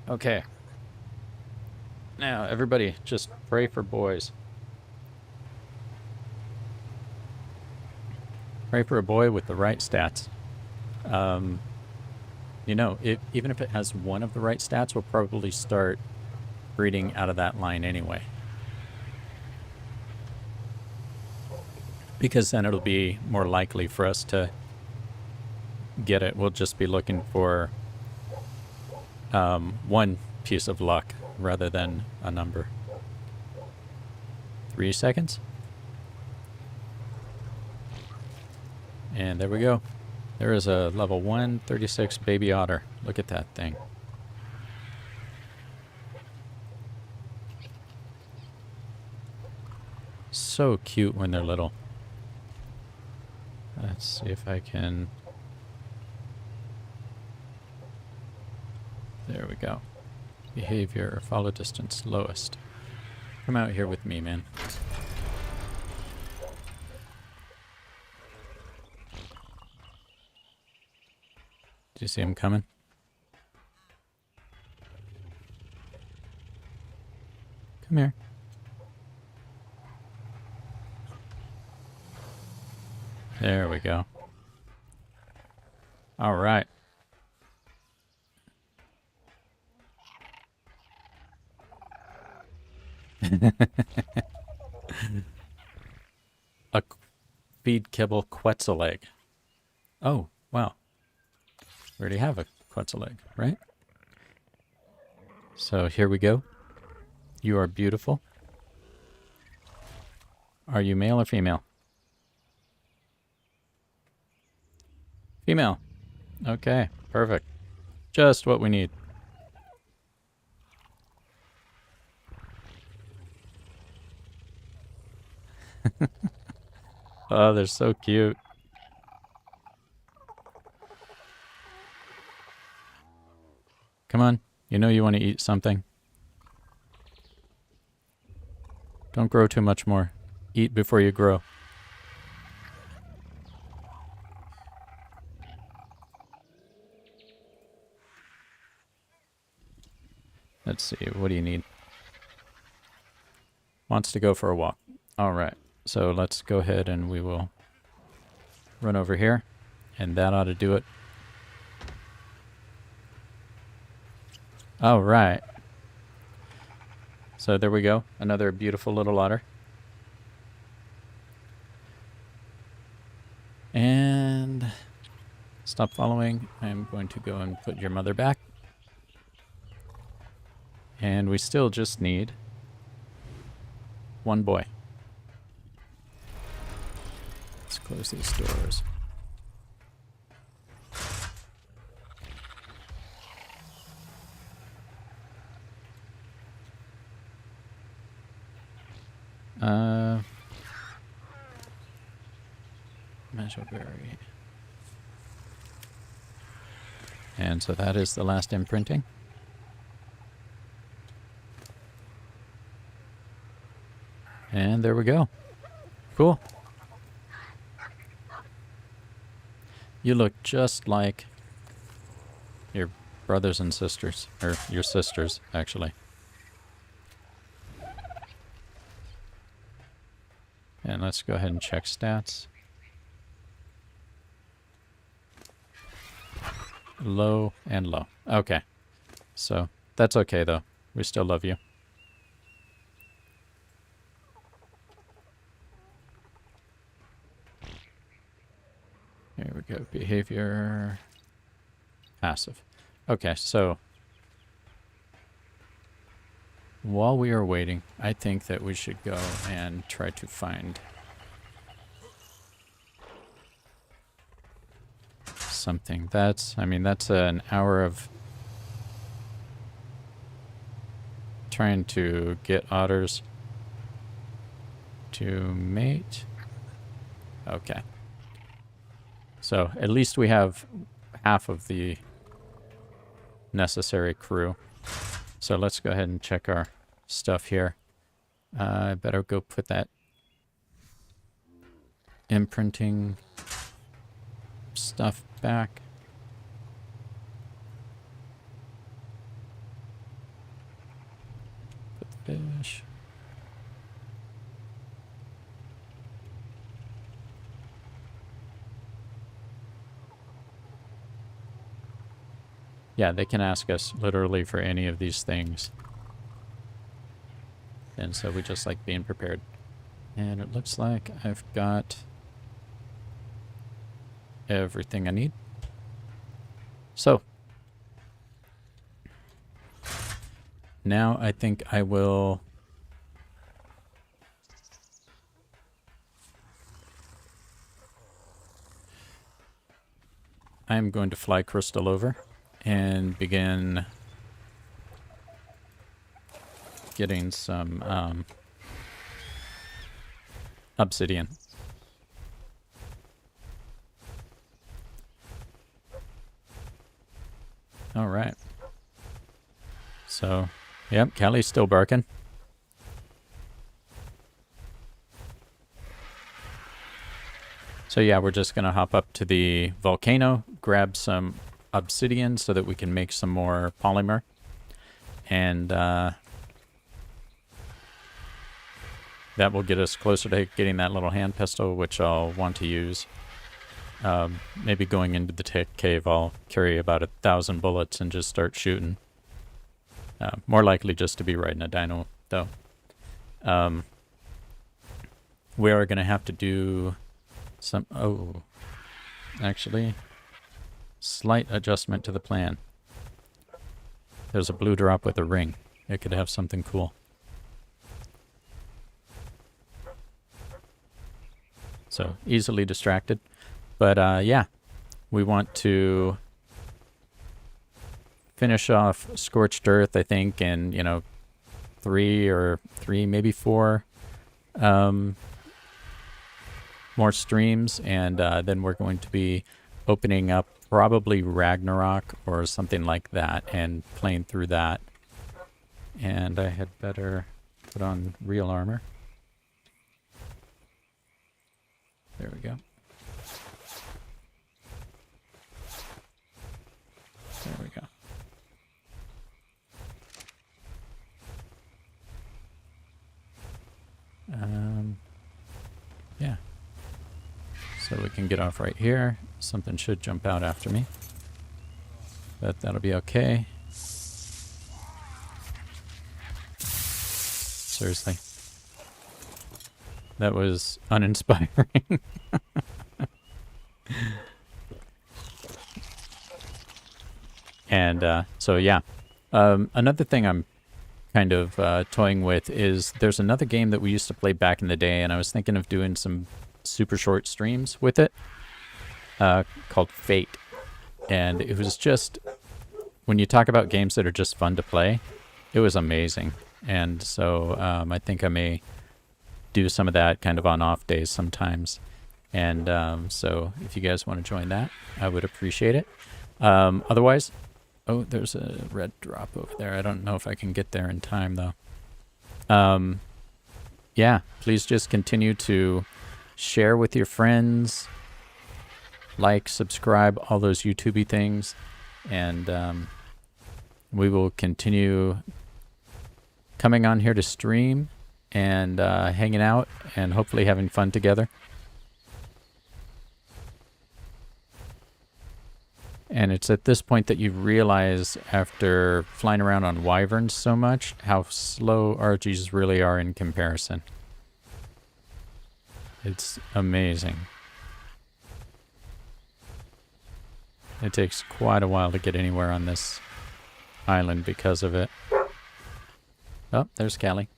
Okay. Now, everybody, just pray for boys. Pray for a boy with the right stats. You know, even if it has one of the right stats, we'll probably start breeding out of that line anyway. Because then it'll be more likely for us to get it. We'll just be looking for one piece of luck rather than a number. 3 seconds. And there we go. There is a level 136 baby otter. Look at that thing. So cute when they're little. Let's see if I can... There we go. Behavior, follow distance, lowest. Come out here with me, man. Do you see him coming? Come here. There we go. All right. A feed kibble Quetzal egg. Oh, wow. We already have a Quetzal egg, right? So here we go. You are beautiful. Are you male or female? Female. Okay, perfect. Just what we need. Oh, they're so cute. Come on. You know you want to eat something. Don't grow too much more. Eat before you grow. Let's see, what do you need? Wants to go for a walk. All right, so let's go ahead and we will run over here, and that ought to do it. All right. So there we go, another beautiful little otter. And stop following. I'm going to go and put your mother back. And we still just need one boy. Let's close these doors. Measureberry. And so that is the last imprinting. And there we go. Cool. You look just like your brothers and sisters, or your sisters, actually. And let's go ahead and check stats. Low and low. Okay. So that's okay, though. We still love you. Here we go. Behavior. Passive. Okay, so while we are waiting, I think that we should go and try to find something. That's, I mean, that's an hour of trying to get otters to mate. Okay. So at least we have half of the necessary crew. So let's go ahead and check our stuff here. I better go put that imprinting stuff back. Put the fish. Yeah, they can ask us literally for any of these things. And so we just like being prepared. And it looks like I've got everything I need. So now I think I will I'm going to fly Crystal over and begin getting some obsidian. All right. So, yep, Callie's still barking. So yeah, we're just going to hop up to the volcano, grab some obsidian so that we can make some more polymer. And that will get us closer to getting that little hand pistol, which I'll want to use. Maybe going into the cave, I'll carry about 1,000 bullets and just start shooting. More likely just to be riding a dino, though. We are going to have to do some... Oh, actually, slight adjustment to the plan. There's a blue drop with a ring. It could have something cool. So, easily distracted. But, yeah, we want to finish off Scorched Earth, I think, in, you know, 3, maybe 4 more streams. And then we're going to be opening up probably Ragnarok or something like that and playing through that. And I had better put on real armor. There we go. There we go. So we can get off right here. Something should jump out after me. But that'll be okay. Seriously. That was uninspiring. And so yeah. Another thing I'm kind of toying with is there's another game that we used to play back in the day, and I was thinking of doing some super short streams with it, called Fate. And it was just, when you talk about games that are just fun to play, it was amazing. And so I think I may do some of that kind of on off days sometimes. And so if you guys want to join that, I would appreciate it. Otherwise, oh, there's a red drop over there. I don't know if I can get there in time, though. Yeah, please just continue to share with your friends, like, subscribe, all those YouTubey things, and we will continue coming on here to stream and hanging out and hopefully having fun together. And it's at this point that you realize, after flying around on wyverns so much, how slow RGs really are in comparison. It's amazing. It takes quite a while to get anywhere on this island because of it. Oh, there's Callie.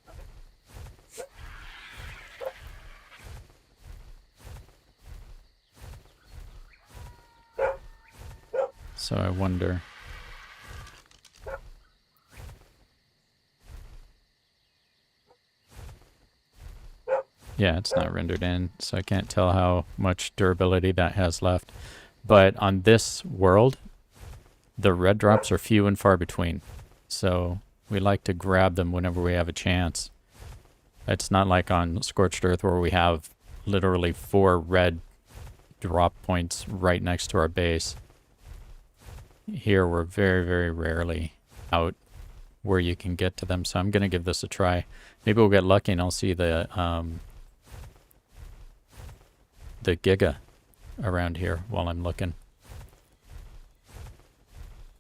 So I wonder... Yeah, it's not rendered in, so I can't tell how much durability that has left. But on this world, the red drops are few and far between. So we like to grab them whenever we have a chance. It's not like on Scorched Earth where we have literally 4 red drop points right next to our base. Here we're very, very rarely out where you can get to them, so I'm going to give this a try. Maybe we'll get lucky and I'll see the Giga around here while I'm looking.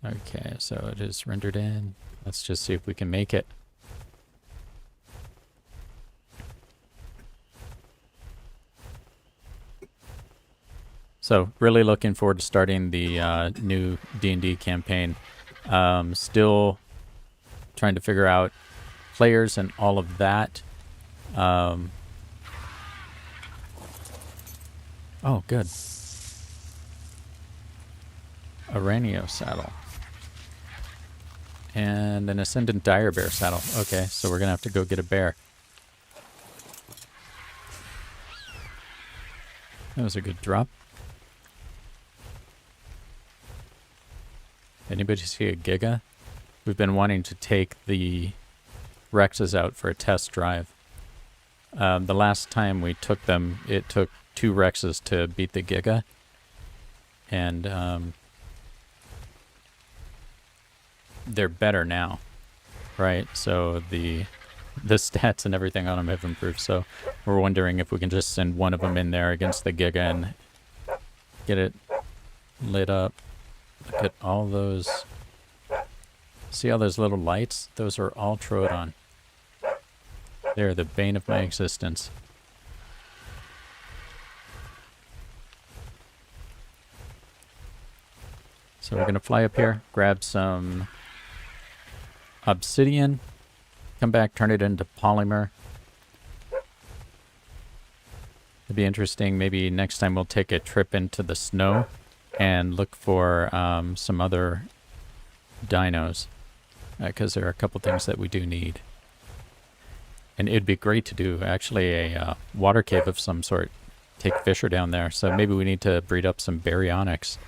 Okay, so it is rendered in. Let's just see if we can make it. So really looking forward to starting the new D&D campaign. Still trying to figure out players and all of that. Oh, good. Aranio saddle. And an Ascendant Dire Bear saddle. Okay, so we're going to have to go get a bear. That was a good drop. Anybody see a Giga? We've been wanting to take the Rexes out for a test drive. The last time we took them, it took 2 Rexes to beat the Giga. And they're better now, right? So the stats and everything on them have improved. So we're wondering if we can just send one of them in there against the Giga and get it lit up. Look at all those. See all those little lights? Those are all Troodon. They're the bane of my existence. So we're going to fly up here, grab some obsidian, come back, turn it into polymer. It'd be interesting. Maybe next time we'll take a trip into the snow and look for some other dinos, because there are a couple things that we do need. And it'd be great to do actually a water cave of some sort. Take Fisher down there. So maybe we need to breed up some baryonyx.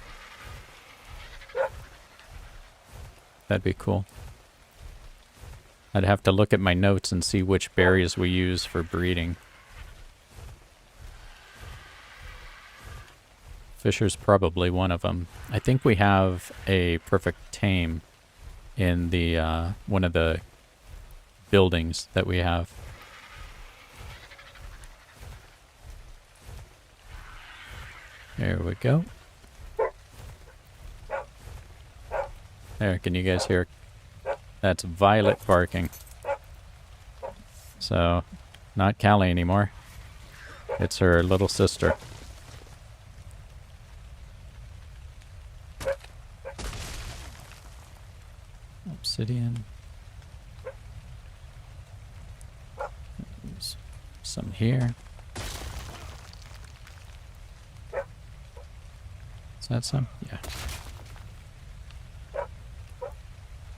That'd be cool. I'd have to look at my notes and see which berries we use for breeding. Fisher's probably one of them. I think we have a perfect tame in the one of the buildings that we have. There we go. There, can you guys hear? That's Violet barking. So, not Callie anymore. It's her little sister. Obsidian. There's some here. Is that some? Yeah.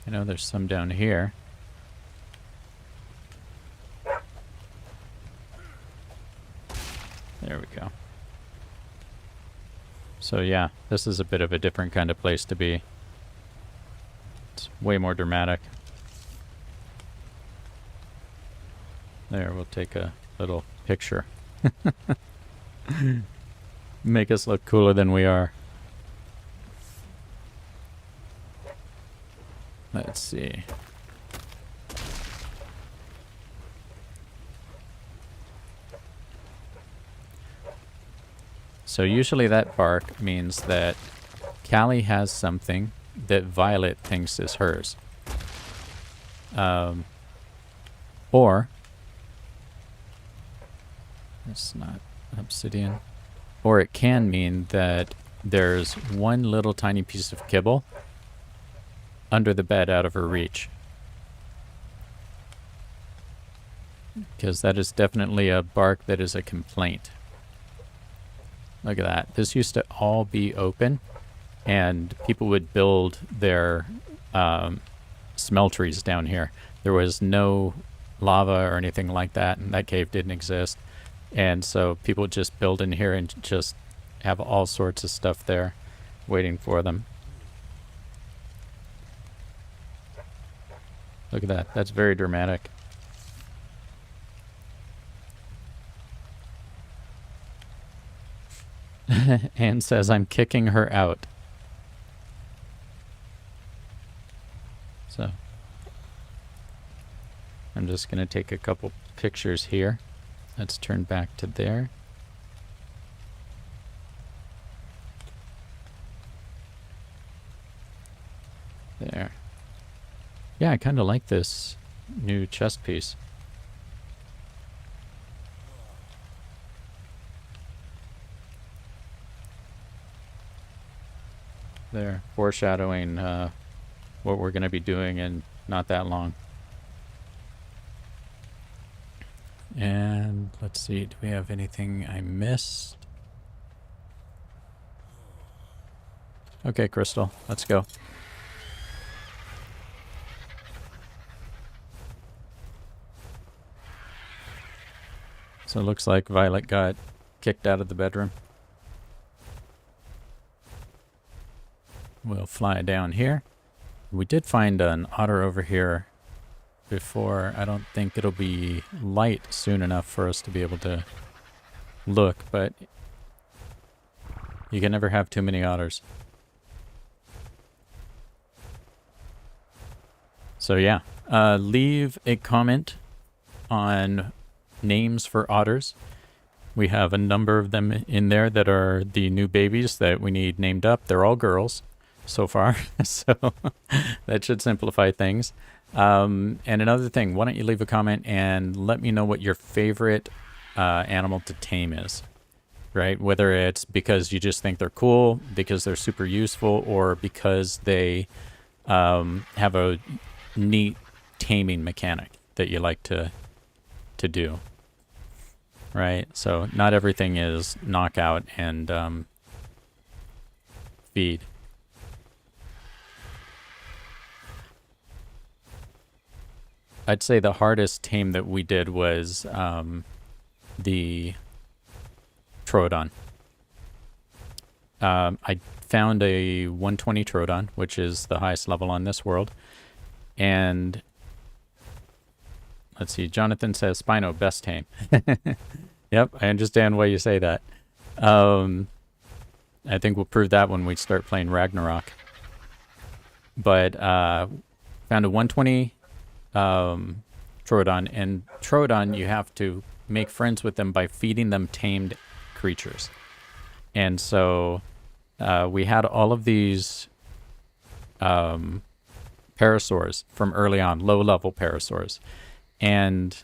I know there's some down here. There we go. So yeah, this is a bit of a different kind of place to be. It's way more dramatic. There, we'll take a little picture. Make us look cooler than we are. Let's see. So usually that bark means that Callie has something that Violet thinks is hers. Or, it's not obsidian. Or it can mean that there's one little tiny piece of kibble under the bed out of her reach. Because that is definitely a bark that is a complaint. Look at that. This used to all be open, and people would build their smelteries down here. There was no lava or anything like that, and that cave didn't exist. And so people would just build in here and just have all sorts of stuff there waiting for them. Look at that. That's very dramatic. Anne says, I'm kicking her out. So, I'm just going to take a couple pictures here. Let's turn back to there. There. Yeah, I kind of like this new chest piece. There, foreshadowing what we're going to be doing in not that long. And let's see, do we have anything I missed? Okay, Crystal, let's go. So it looks like Violet got kicked out of the bedroom. We'll fly down here. We did find an otter over here before. I don't think it'll be light soon enough for us to be able to look, but you can never have too many otters. So yeah, leave a comment on names for otters. We have a number of them in there that are the new babies that we need named up. They're all girls so far, so that should simplify things. And another thing, why don't you leave a comment and let me know what your favorite animal to tame is, right? Whether it's because you just think they're cool, because they're super useful, or because they have a neat taming mechanic that you like to do, right? So not everything is knockout and feed. I'd say the hardest tame that we did was the Troodon. I found a 120 Troodon, which is the highest level on this world. And let's see, Jonathan says, Spino, best tame. Yep, I understand why you say that. I think we'll prove that when we start playing Ragnarok. But found a 120 Troodon, and Troodon, you have to make friends with them by feeding them tamed creatures. And so we had all of these parasaurs from early on, low-level parasaurs. And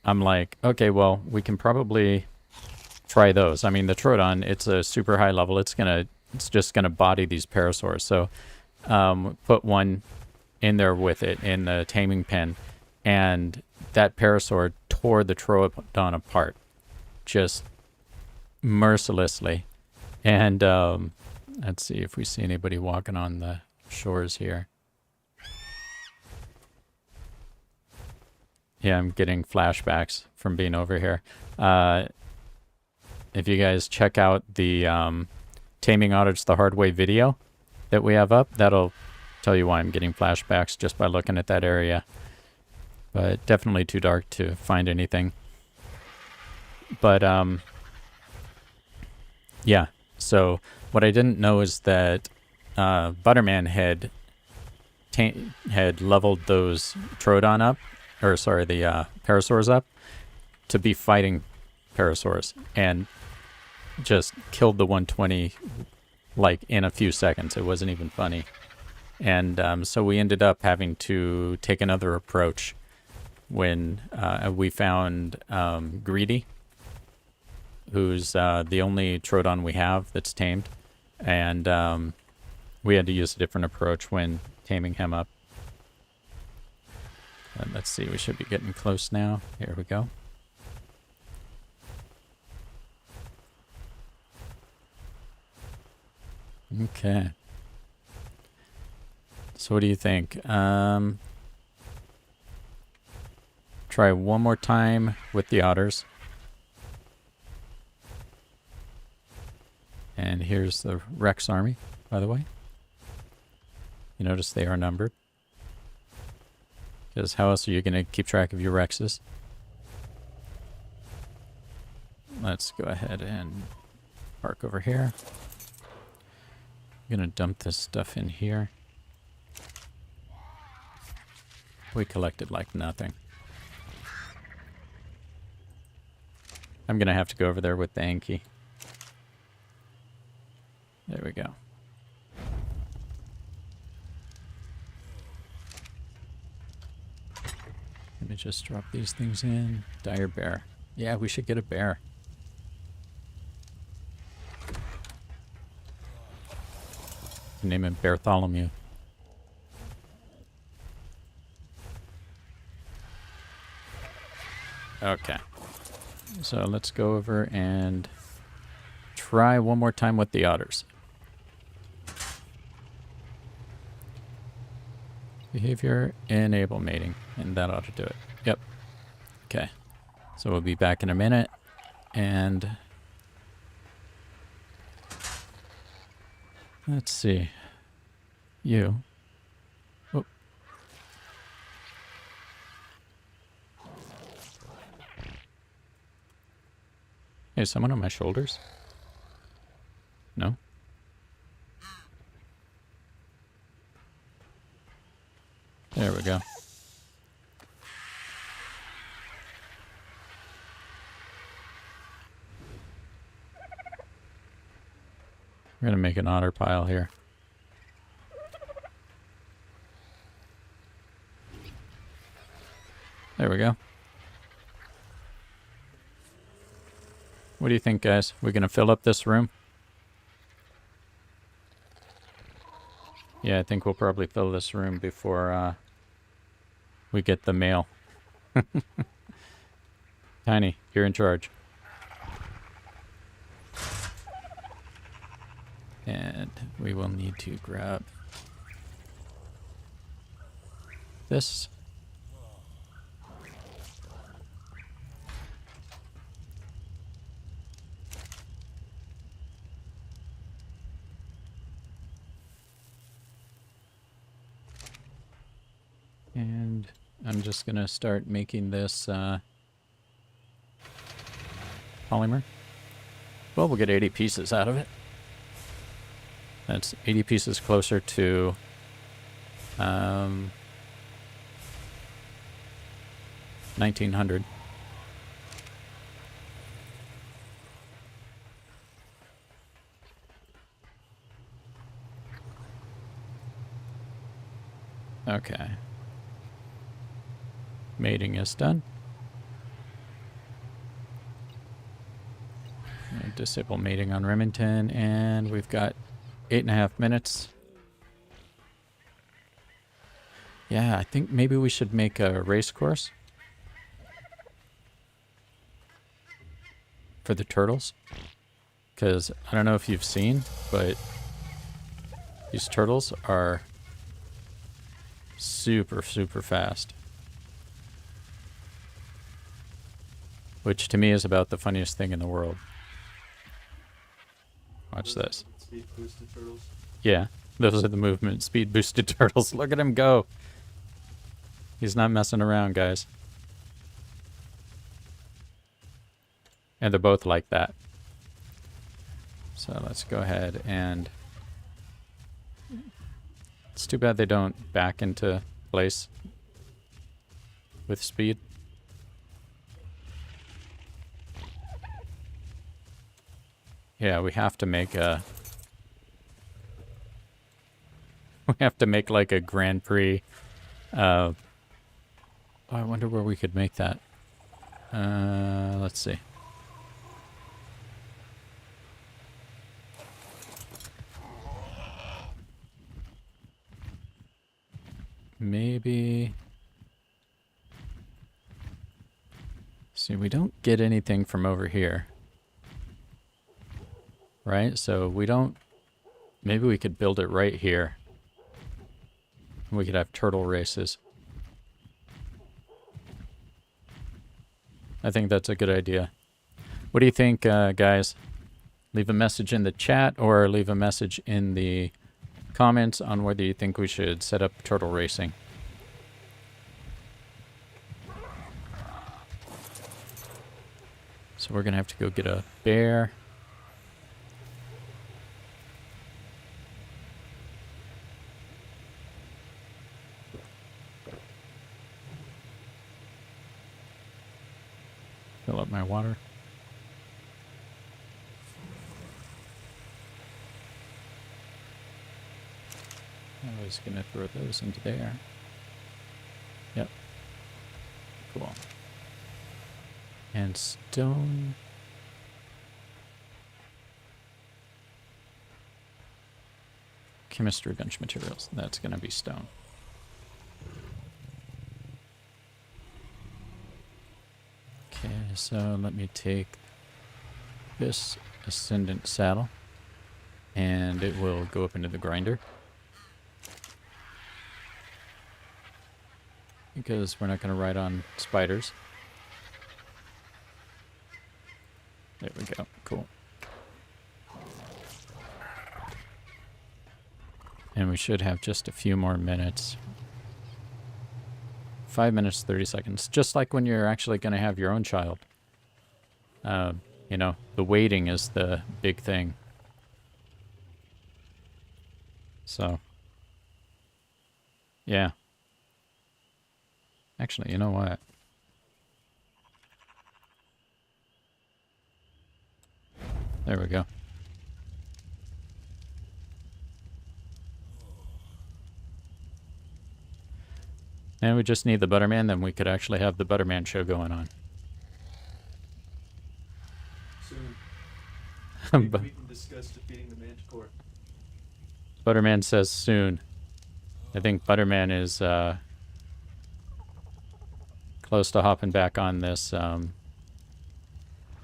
I'm like, okay, well, we can probably try those. I mean, the Troodon, it's a super high level. It's just gonna body these parasaurs. So put one in there with it in the taming pen, and that parasaur tore the Troodon apart, just mercilessly. And let's see if we see anybody walking on the shores here. Yeah, I'm getting flashbacks from being over here. If you guys check out the Taming Otters the Hard Way video that we have up, that'll tell you why I'm getting flashbacks just by looking at that area. But definitely too dark to find anything. But yeah, so what I didn't know is that Butterman had leveled those Troodon up, or sorry, the parasaurs up, to be fighting parasaurs, and just killed the 120 like in a few seconds. It wasn't even funny. And so we ended up having to take another approach when we found Greedy, who's the only Troodon we have that's tamed, and we had to use a different approach when taming him up. Let's see, we should be getting close now. Here we go. Okay. So what do you think? Try one more time with the Otters. And here's the Rex army, by the way. You notice they are numbered. Because how else are you going to keep track of your Rexes? Let's go ahead and park over here. I'm going to dump this stuff in here. We collected like nothing. I'm going to have to go over there with the Anki. There we go. Let me just drop these things in. Dire bear. Yeah, we should get a bear. Name him Bartholomew. Okay. So let's go over and try one more time with the Otters. Behavior, enable mating, and that ought to do it. Yep. Okay. So we'll be back in a minute, and let's see. You. Oh. Hey, is someone on my shoulders? No? There we go. We're gonna make an otter pile here. There we go. What do you think, guys? We're gonna fill up this room? Yeah, I think we'll probably fill this room before we get the mail. Tiny, you're in charge. And we will need to grab this. And I'm just going to start making this polymer. Well, we'll get 80 pieces out of it. That's 80 pieces closer to 1900. Okay. Mating is done. Disable mating on Remington, and we've got 8.5 minutes. Yeah, I think maybe we should make a race course for the turtles. Because I don't know if you've seen, but these turtles are super, super fast. Which to me is about the funniest thing in the world. Watch this. Speed boosted turtles. Yeah, those are the movement speed boosted turtles. Look at him go. He's not messing around, guys. And they're both like that. So let's go ahead and... It's too bad they don't back into place with speed. Yeah, we have to make a... We have to make like a Grand Prix. Oh, I wonder where we could make that. Let's see. Maybe... See, we don't get anything from over here. Right? So we don't... Maybe we could build it right here. We could have turtle races. I think that's a good idea. What do you think, guys? Leave a message in the chat or leave a message in the comments on whether you think we should set up turtle racing. So we're going to have to go get a bear. Fill up my water. I was going to throw those into there. Yep. Cool. And stone. Chemistry bench materials. That's going to be stone. Okay, so let me take this ascendant saddle and it will go up into the grinder. Because we're not going to ride on spiders. There we go. Cool. And we should have just a few more minutes. 5 minutes, 30 seconds. Just like when you're actually going to have your own child. You know, the waiting is the big thing. So. Yeah. Actually, you know what? There we go. And we just need the Butterman, then we could actually have the Butterman show going on. Soon. We can discuss defeating the Manticore. Butterman says soon. I think Butterman is close to hopping back on this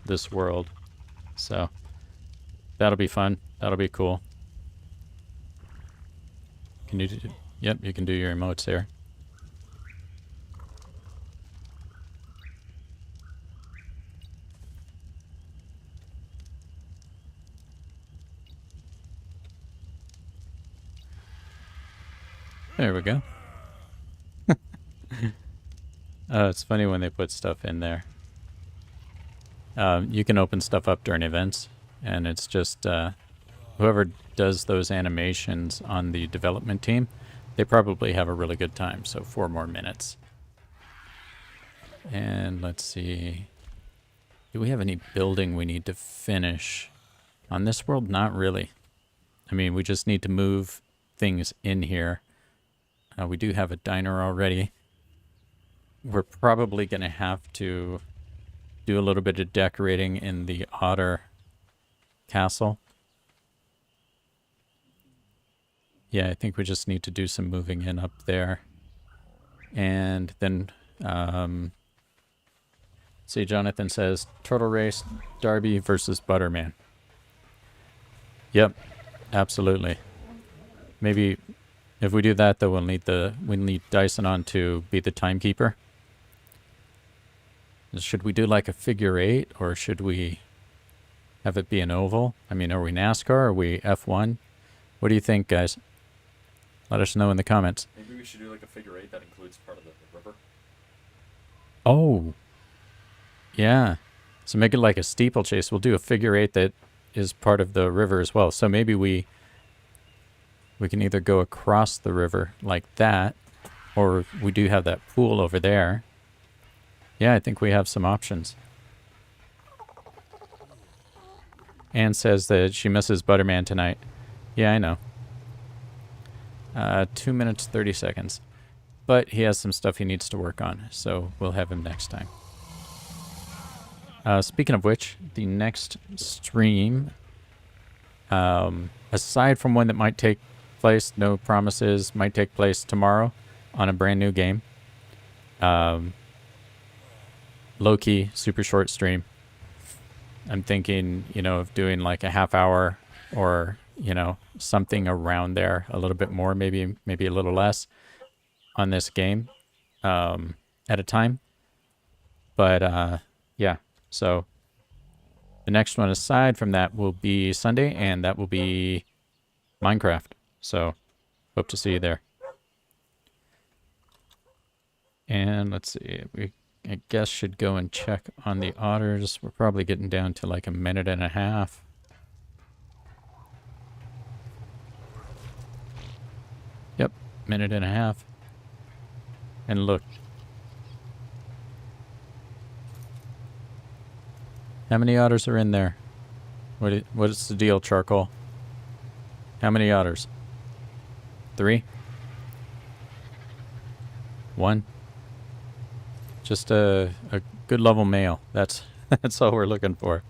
this world. So that'll be fun. That'll be cool. Can you do... Yep, you can do your emotes here. There we go. It's funny when they put stuff in there. You can open stuff up during events, and it's just whoever does those animations on the development team, they probably have a really good time. So 4 more minutes. And let's see. Do we have any building we need to finish? On this world, not really. I mean, we just need to move things in here. We do have a diner already. We're probably going to have to do a little bit of decorating in the otter castle. Yeah, I think we just need to do some moving in up there. And then, see, Jonathan says, Turtle Race, Darby versus Butterman. Yep, absolutely. Maybe if we do that, though, we'll need Dyson on to be the timekeeper. Should we do like a figure 8, or should we have it be an oval? I mean, are we NASCAR? Are we F1? What do you think, guys? Let us know in the comments. Maybe we should do like a figure 8 that includes part of the river. Oh, yeah. So make it like a steeplechase. We'll do a figure 8 that is part of the river as well. So maybe we can either go across the river like that, or we do have that pool over there. Yeah, I think we have some options. Anne says that she misses Butterman tonight. Yeah, I know. 2 minutes, 30 seconds. But he has some stuff he needs to work on, so we'll have him next time. Speaking of which, the next stream, aside from one that might take place, no promises, might take place tomorrow on a brand new game. Low-key, super short stream. I'm thinking, of doing like a half hour or, something around there, a little bit more, maybe a little less on this game at a time. But, yeah, so the next one aside from that will be Sunday, and that will be Minecraft. So hope to see you there. And let's see, I guess should go and check on the otters. We're probably getting down to like a minute and a half. Yep, minute and a half. And look. How many otters are in there? What is the deal, Charcoal? How many otters? 3? 1? Just a good level male. That's all we're looking for.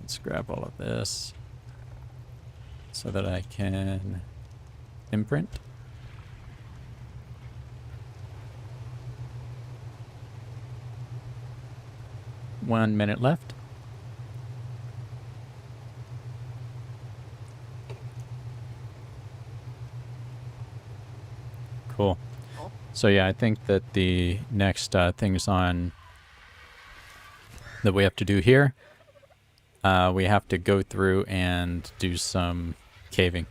Let's grab all of this so that I can imprint. 1 minute left. Cool. So yeah, I think that the next things on that we have to do here, we have to go through and do some caving,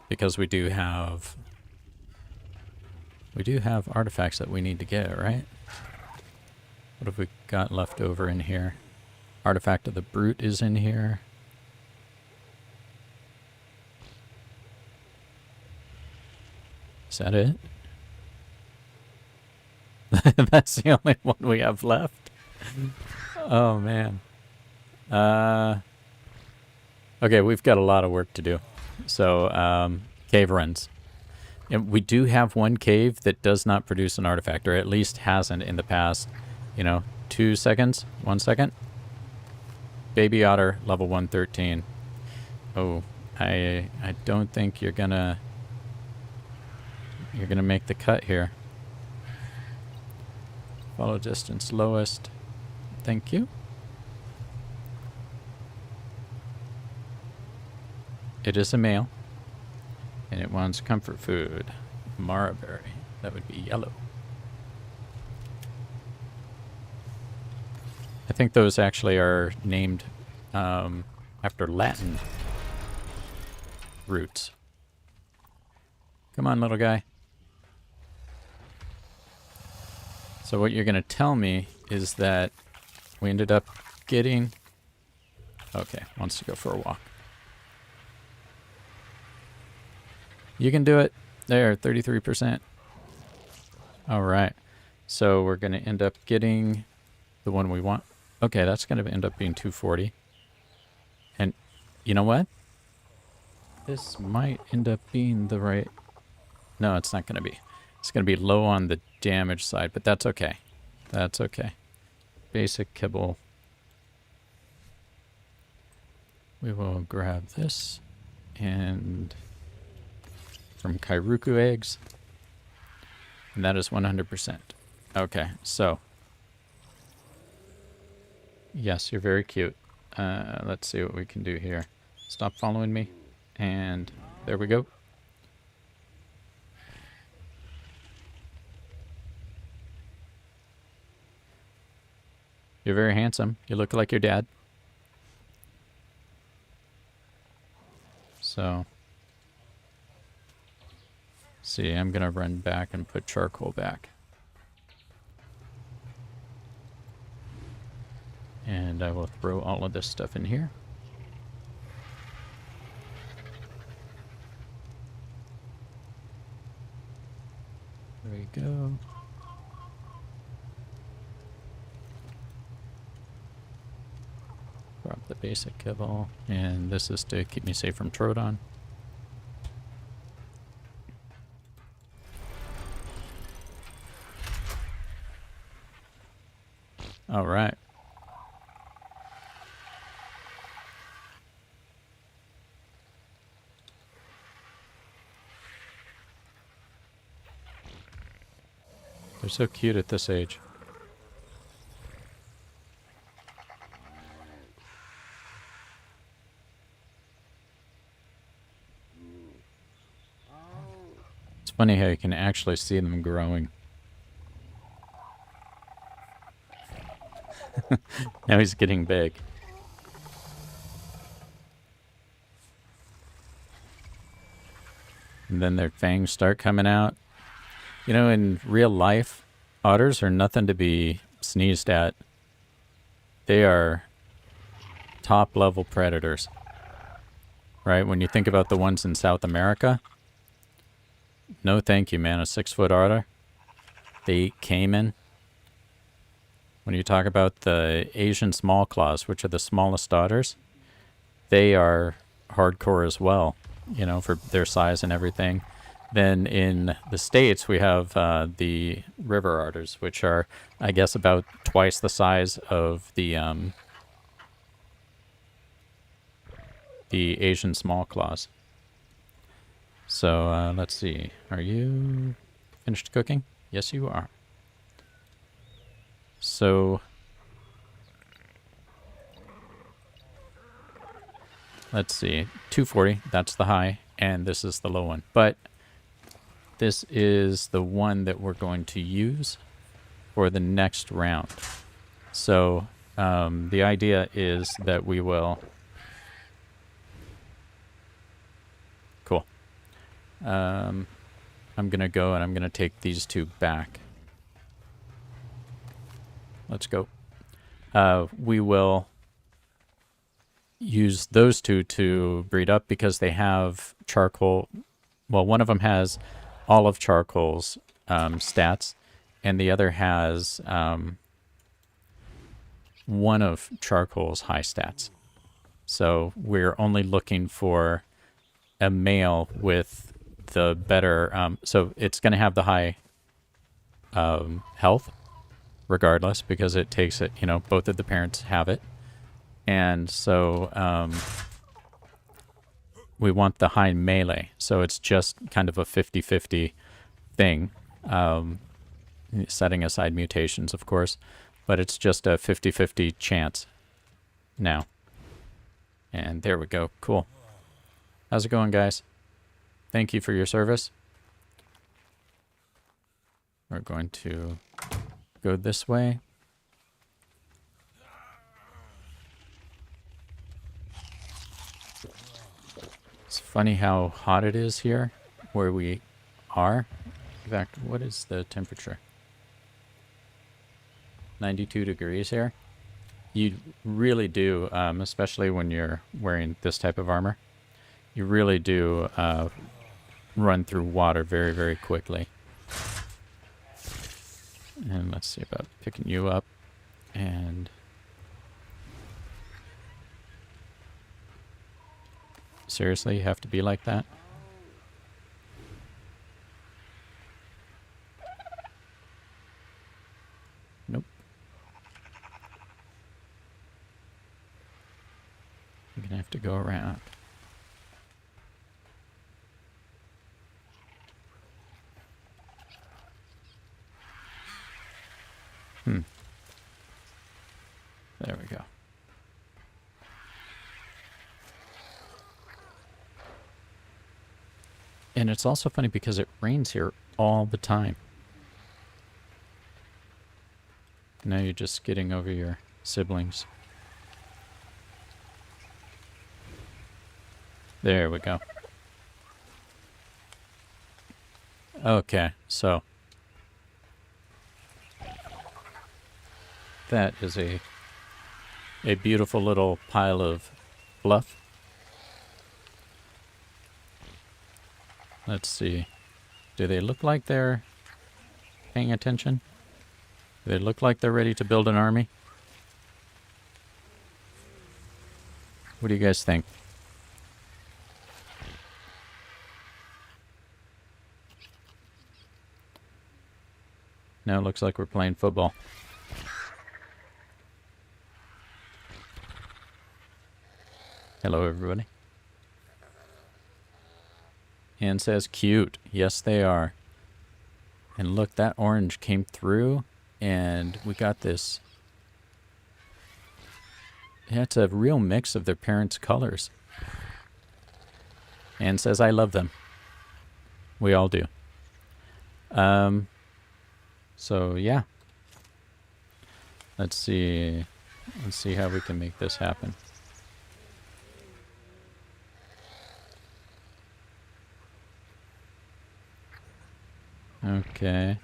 because we do have artifacts that we need to get, right? What have we got left over in here? Artifact of the Brute is in here. Is that it? That's the only one we have left. Oh man. Okay, we've got a lot of work to do. So, cave runs. And we do have one cave that does not produce an artifact, or at least hasn't in the past, 2 seconds, 1 second. Baby otter, level 113. Oh, I don't think you're gonna make the cut here. Follow distance lowest. Thank you. It is a male, and it wants comfort food. Marberry. That would be yellow. I think those actually are named after Latin roots. Come on, little guy. So what you're going to tell me is that we ended up getting... Okay, wants to go for a walk. You can do it. There, 33%. All right. So we're going to end up getting the one we want. Okay, that's going to end up being 240. And you know what? This might end up being the right No, it's not going to be. It's going to be low on the damage side, but that's okay. That's okay. Basic kibble. We will grab this and from Kairuku eggs. And that is 100%. Okay, so. Yes, you're very cute. Let's see what we can do here. Stop following me. And there we go. You're very handsome. You look like your dad. So, see, I'm going to run back and put charcoal back. And I will throw all of this stuff in here. There we go. Drop the basic kibble. And this is to keep me safe from Troodon. All right. They're so cute at this age. It's funny how you can actually see them growing. Now he's getting big. And then their fangs start coming out. You know, in real life, otters are nothing to be sneezed at. They are top-level predators. Right? When you think about the ones in South America, no thank you, man. A 6-foot otter. They eat caiman. When you talk about the Asian small claws, which are the smallest otters, they are hardcore as well, you know, for their size and everything. Then in the States, we have the river otters, which are, I guess, about twice the size of the Asian small claws. So let's see. Are you finished cooking? Yes, you are. So let's see. 240, that's the high, and this is the low one. But this is the one that we're going to use for the next round. So the idea is that we will... Cool. I'm going to go and I'm going to take these two back. Let's go. We will use those two to breed up because they have charcoal. Well, one of them has all of charcoal's stats, and the other has one of charcoal's high stats. So we're only looking for a male with the better... so it's going to have the high health, regardless, because it takes it, you know, both of the parents have it. And so we want the high melee. So it's just kind of a 50-50 thing, setting aside mutations, of course. But it's just a 50-50 chance now. And there we go. Cool. How's it going, guys? Thank you for your service. We're going to go this way. It's funny how hot it is here where we are. In fact, what is the temperature? 92 degrees here. You really do, especially when you're wearing this type of armor, you really do run through water very, very quickly. And let's see about picking you up. And seriously, you have to be like that? have to go around. There we go. And it's also funny because it rains here all the time. Now you're just skidding over your siblings. There we go. Okay, so that is a beautiful little pile of fluff. Let's see. Do they look like they're paying attention? Do they look like they're ready to build an army? What do you guys think? Now it looks like we're playing football. Hello, everybody. And says cute. Yes, they are. And look, that orange came through, and we got this. Yeah, it's a real mix of their parents' colors. And says, I love them. We all do. So, yeah. Let's see. Let's see how we can make this happen. Okay.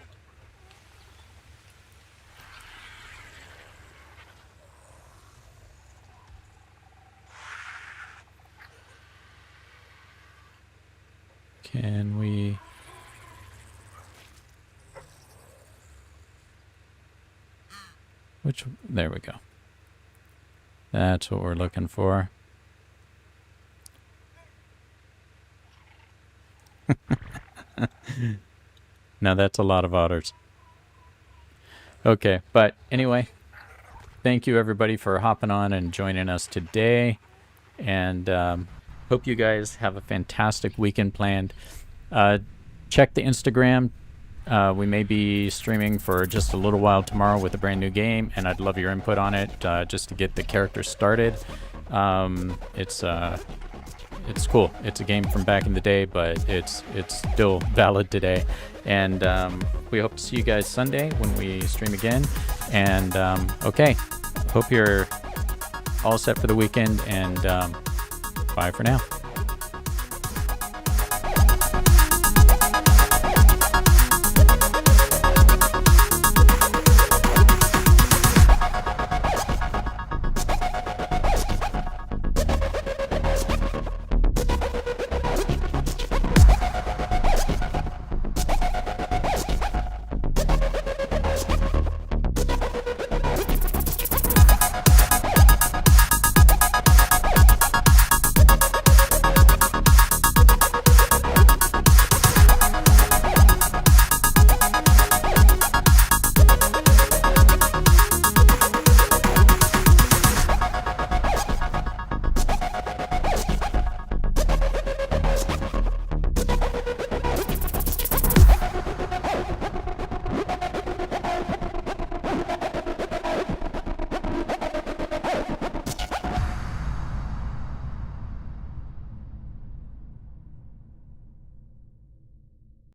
Can we... There we go. That's what we're looking for. Now that's a lot of otters. Okay, but anyway, thank you everybody for hopping on and joining us today. And hope you guys have a fantastic weekend planned. Check the Instagram. We may be streaming for just a little while tomorrow with a brand new game, and I'd love your input on it just to get the characters started. It's cool. It's a game from back in the day, but it's still valid today. And we hope to see you guys Sunday when we stream again. And okay, hope you're all set for the weekend, and bye for now.